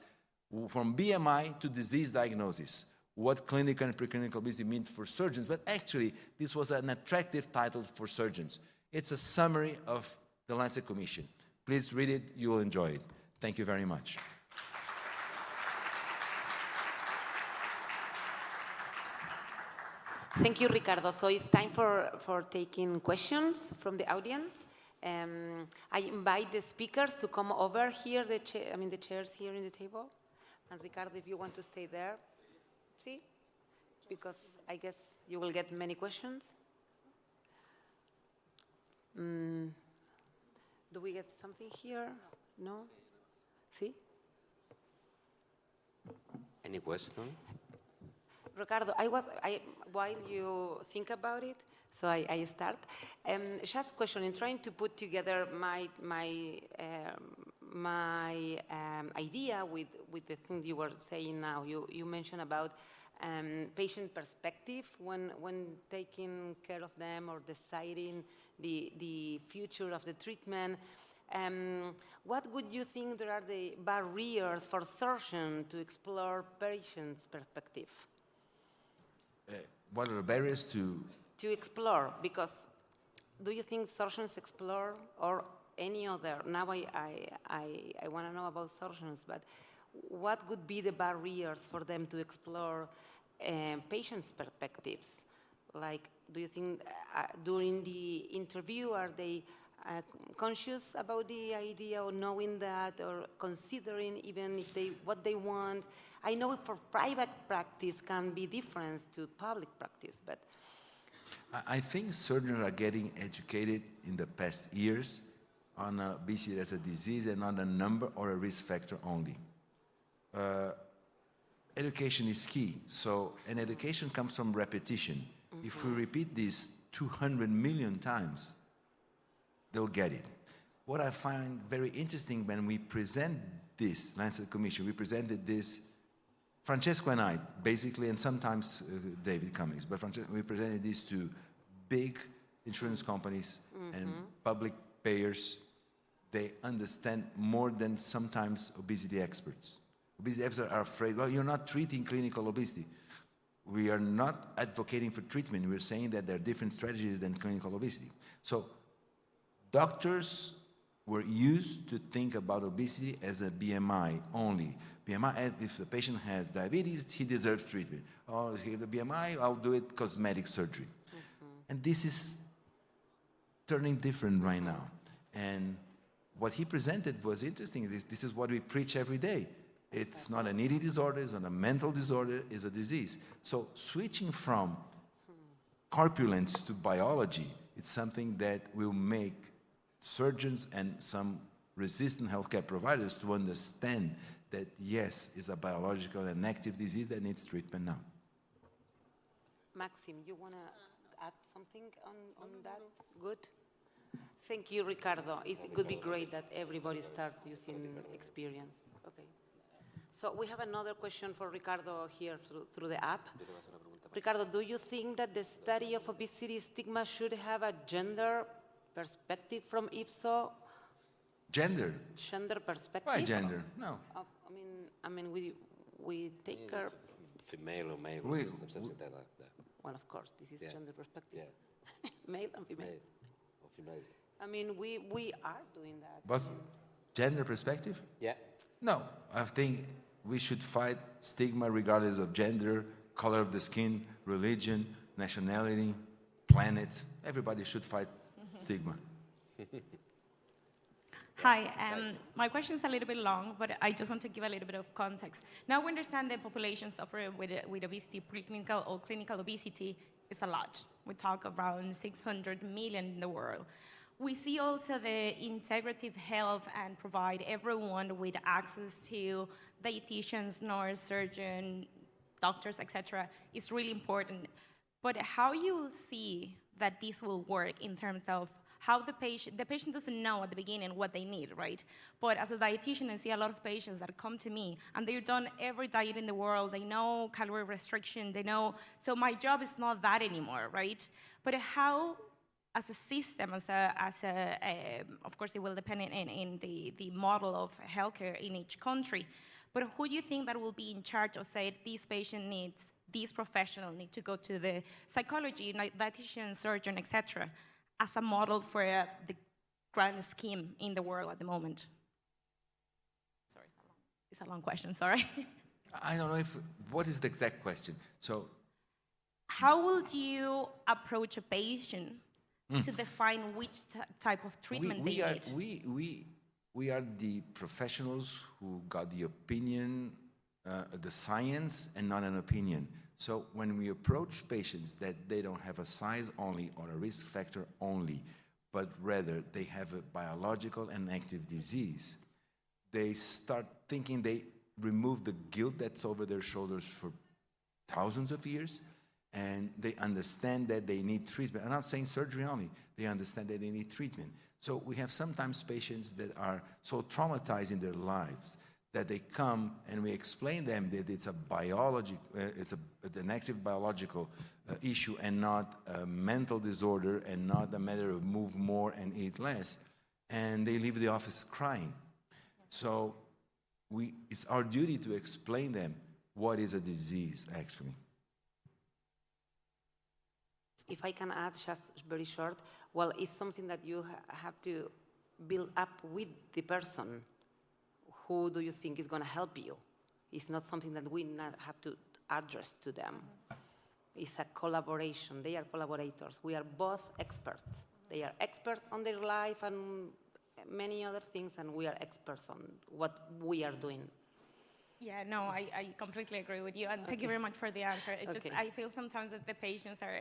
from BMI to disease diagnosis, what clinical and preclinical obesity means for surgeons, but actually this was an attractive title for surgeons. It's a summary of the Lancet Commission. Please read it, you will enjoy it. Thank you very much. Thank you, Ricardo. So it's time for taking questions from the audience. I invite the speakers to come over here, the chairs here in the table. And Ricardo, if you want to stay there, see? Because I guess you will get many questions. Do we get something here? No? See? Any question? Ricardo, while you think about it, so I start. Just question, in trying to put together my idea with the things you were saying now. You mentioned about patient perspective when taking care of them or deciding the future of the treatment. What would you think there are the barriers for surgeons to explore patient's perspective? What are the barriers to explore? Because do you think surgeons explore or any other? Now I want to know about surgeons, but what would be the barriers for them to explore patients' perspectives? Like, do you think during the interview, are they conscious about the idea or knowing that or considering even if what they want? I know for private practice can be different to public practice, but I think surgeons are getting educated in the past years on obesity as a disease and not a number or a risk factor only. Education is key, and education comes from repetition. Mm-hmm. If we repeat this 200 million times, they'll get it. What I find very interesting when we present this Lancet Commission, we presented this, Francesco and I, basically, and sometimes David Cummings, but we presented this to big insurance companies and public payers. They understand more than sometimes obesity experts. Obesity experts are afraid, well, you're not treating clinical obesity. We are not advocating for treatment. We're saying that there are different strategies than clinical obesity. So doctors were used to think about obesity as a BMI only. BMI, if the patient has diabetes, he deserves treatment. Oh, if he has a BMI, I'll do it cosmetic surgery. And this is turning different right now. And what he presented was interesting. This is what we preach every day. It's not an eating disorder, it's not a mental disorder, it's a disease. So switching from corpulence to biology, it's something that will make surgeons and some resistant healthcare providers to understand that yes, it's a biological and active disease that needs treatment now. Maxim, you want to add something on that? Good. Thank you, Ricardo. It would be great that everybody starts using experience. Okay. So we have another question for Ricardo here through the app. Ricardo, do you think that the study of obesity stigma should have a gender perspective from IFSO? Gender? Gender perspective? Why gender? No. I mean, we take care. Female or male, something like that. Well, of course, this is gender perspective. Yeah. Male and female. Male or female. I mean, we are doing that. But gender perspective? Yeah. No, I think we should fight stigma regardless of gender, color of the skin, religion, nationality, planet. Everybody should fight stigma. Hi, my question is a little bit long, but I just want to give a little bit of context. Now we understand that populations suffering with obesity, preclinical or clinical obesity, is a lot. We talk around 600 million in the world. We see also the integrative health and provide everyone with access to dietitians, nurse, surgeon, doctors, etc. is really important. But how you see that this will work in terms of how the patient doesn't know at the beginning what they need, right? But as a dietitian, I see a lot of patients that come to me and they've done every diet in the world. They know calorie restriction, they know, so my job is not that anymore, right? But how, as a system, of course it will depend in the model of healthcare in each country, but who do you think that will be in charge of say this patient needs, this professional need to go to the psychology, dietitian, surgeon, etc., as a model for the grand scheme in the world at the moment? Sorry, it's a long question, sorry. I don't know what is the exact question? So, how would you approach a patient to define which type of treatment they need? We are the professionals who got the opinion, the science, and not an opinion. So when we approach patients that they don't have a size only or a risk factor only, but rather they have a biological and active disease, they start thinking they remove the guilt that's over their shoulders for thousands of years, and they understand that they need treatment. I'm not saying surgery only. They understand that they need treatment. So we have sometimes patients that are so traumatized in their lives that they come and we explain them that it's a biology, it's an active biological issue and not a mental disorder and not a matter of move more and eat less. And they leave the office crying. So it's our duty to explain them what is a disease actually. If I can add just very short, well, it's something that you have to build up with the person. Who do you think is going to help you? It's not something that we not have to address to them. It's a collaboration. They are collaborators. We are both experts. They are experts on their life and many other things, and we are experts on what we are doing. Yeah, no, I completely agree with you, and thank you very much for the answer. It's just, I feel sometimes that the patients are,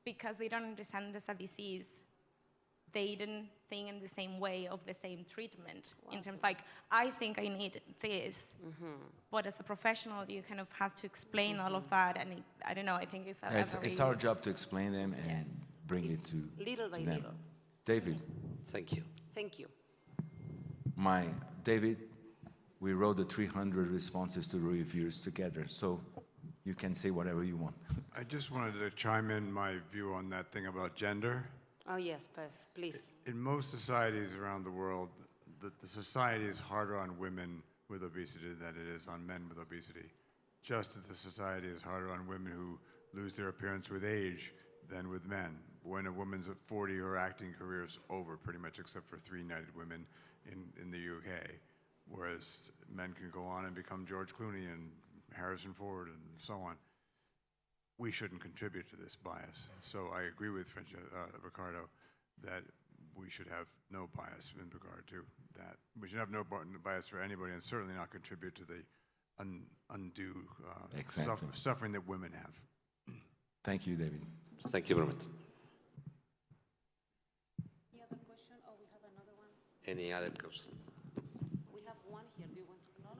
because they don't understand this as a disease, they didn't think in the same way of the same treatment. In terms like, I think I need this, but as a professional, you kind of have to explain all of that, and I don't know, I think it's our job to explain them and bring it to little by them. little. David. Thank you. Thank you. David, we wrote the 300 responses to reviews together, so you can say whatever you want. I just wanted to chime in my view on that thing about gender. Oh, yes, please. In most societies around the world, the society is harder on women with obesity than it is on men with obesity. Just as the society is harder on women who lose their appearance with age than with men. When a woman's at 40, her acting career is over, pretty much, except for 3 United Women in the UK. Whereas men can go on and become George Clooney and Harrison Ford and so on. We shouldn't contribute to this bias. So I agree with Ricardo that we should have no bias in regard to that. We should have no bias for anybody, and certainly not contribute to the undue Exactly. suffering that women have. Thank you, David. Thank you very much. Any other question? Oh, we have another one. Any other question? We have one here. Do you want to? No.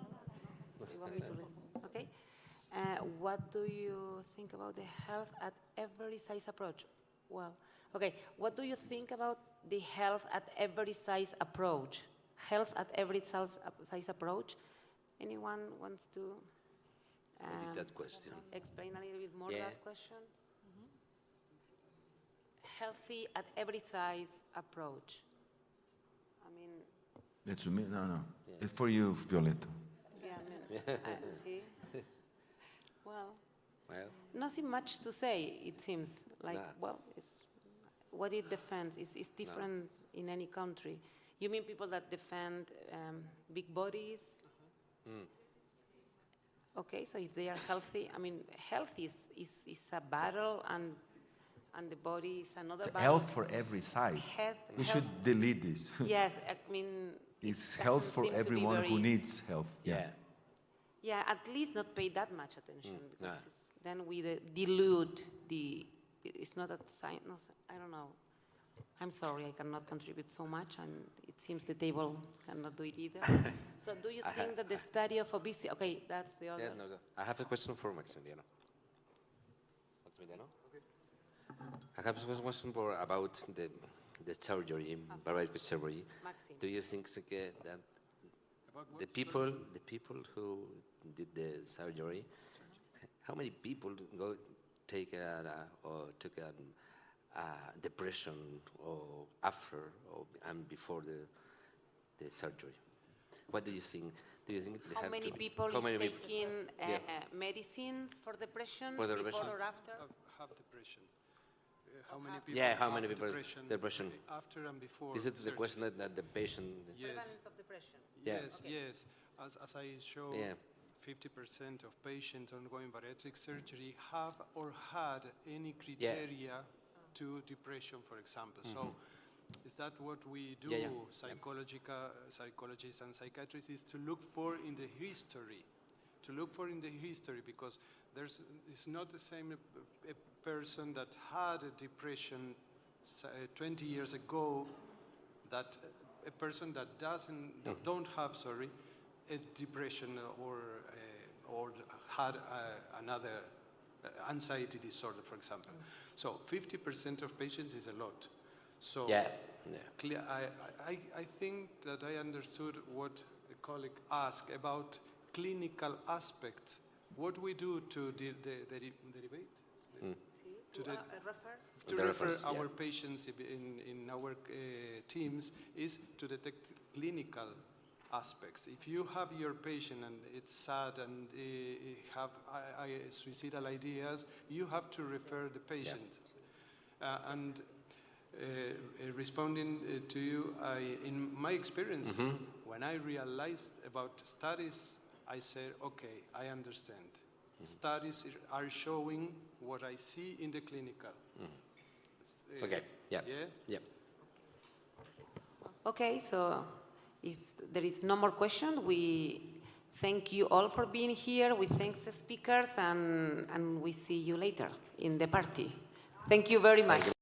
You want me to read? Okay. What do you think about the health at every size approach? Well, okay. What do you think about the health at every size approach? Health at every size approach? Anyone wants to I did that question. explain a little bit more that question? Healthy at every size approach. I mean, It's me? No. It's for you, Violeta. yeah, I mean, see. Well, Well, nothing much to say, it seems. Like, Nah. well, it's, what it defends is different in any country. You mean people that defend big bodies? Okay, so if they are healthy, I mean, health is a battle, and the body is another battle. Health for every size. We should delete this. Yes, I mean, It's it health doesn't for seem to be everyone who very- needs health. yeah. Yeah, at least not pay that much attention, because Nah. then we dilute the. It's not a science. No, I don't know. I'm sorry, I cannot contribute so much, and it seems the table cannot do it either. So, do you think that the study of obesity? Okay, that's the other. Yeah, no. I have a question for Maximiliano. Maximiliano? I have a question about the surgery, bariatric surgery. Maxim. Do you think that the people who did the surgery, how many people took a depression or after and before the surgery? What do you think? Do you think they How have many to- people how is many taking Yeah. medicines for depression For the before depression? or after? Have depression. How many people Yeah, how have many people depression? after and before? Is it the surgery? question that the patient? Yes. Prevalence of depression. Yeah. Yes, Okay. yes. As I show, Yeah. 50% of patients undergoing bariatric surgery have or had any criteria to depression, for example. So is that what we do, Yeah, yeah. psychologists and psychiatrists, is to look for in the history, because it's not the same a person that had a depression 20 years ago that a person that don't have a depression or had another anxiety disorder, for example. So 50% of patients is a lot. So I think that I understood what a colleague asked about clinical aspects. What we do to derivate? To refer our patients in our teams is to detect clinical aspects. If you have your patient and it's sad and have suicidal ideas, you have to refer the patient. Responding to you, in my experience, when I realized about studies, I said, okay, I understand. Studies are showing what I see in the clinical. Okay. Yeah. Yeah? Yeah. Okay, so if there is no more question, we thank you all for being here. We thank the speakers, and we see you later in the party. Thank you very much.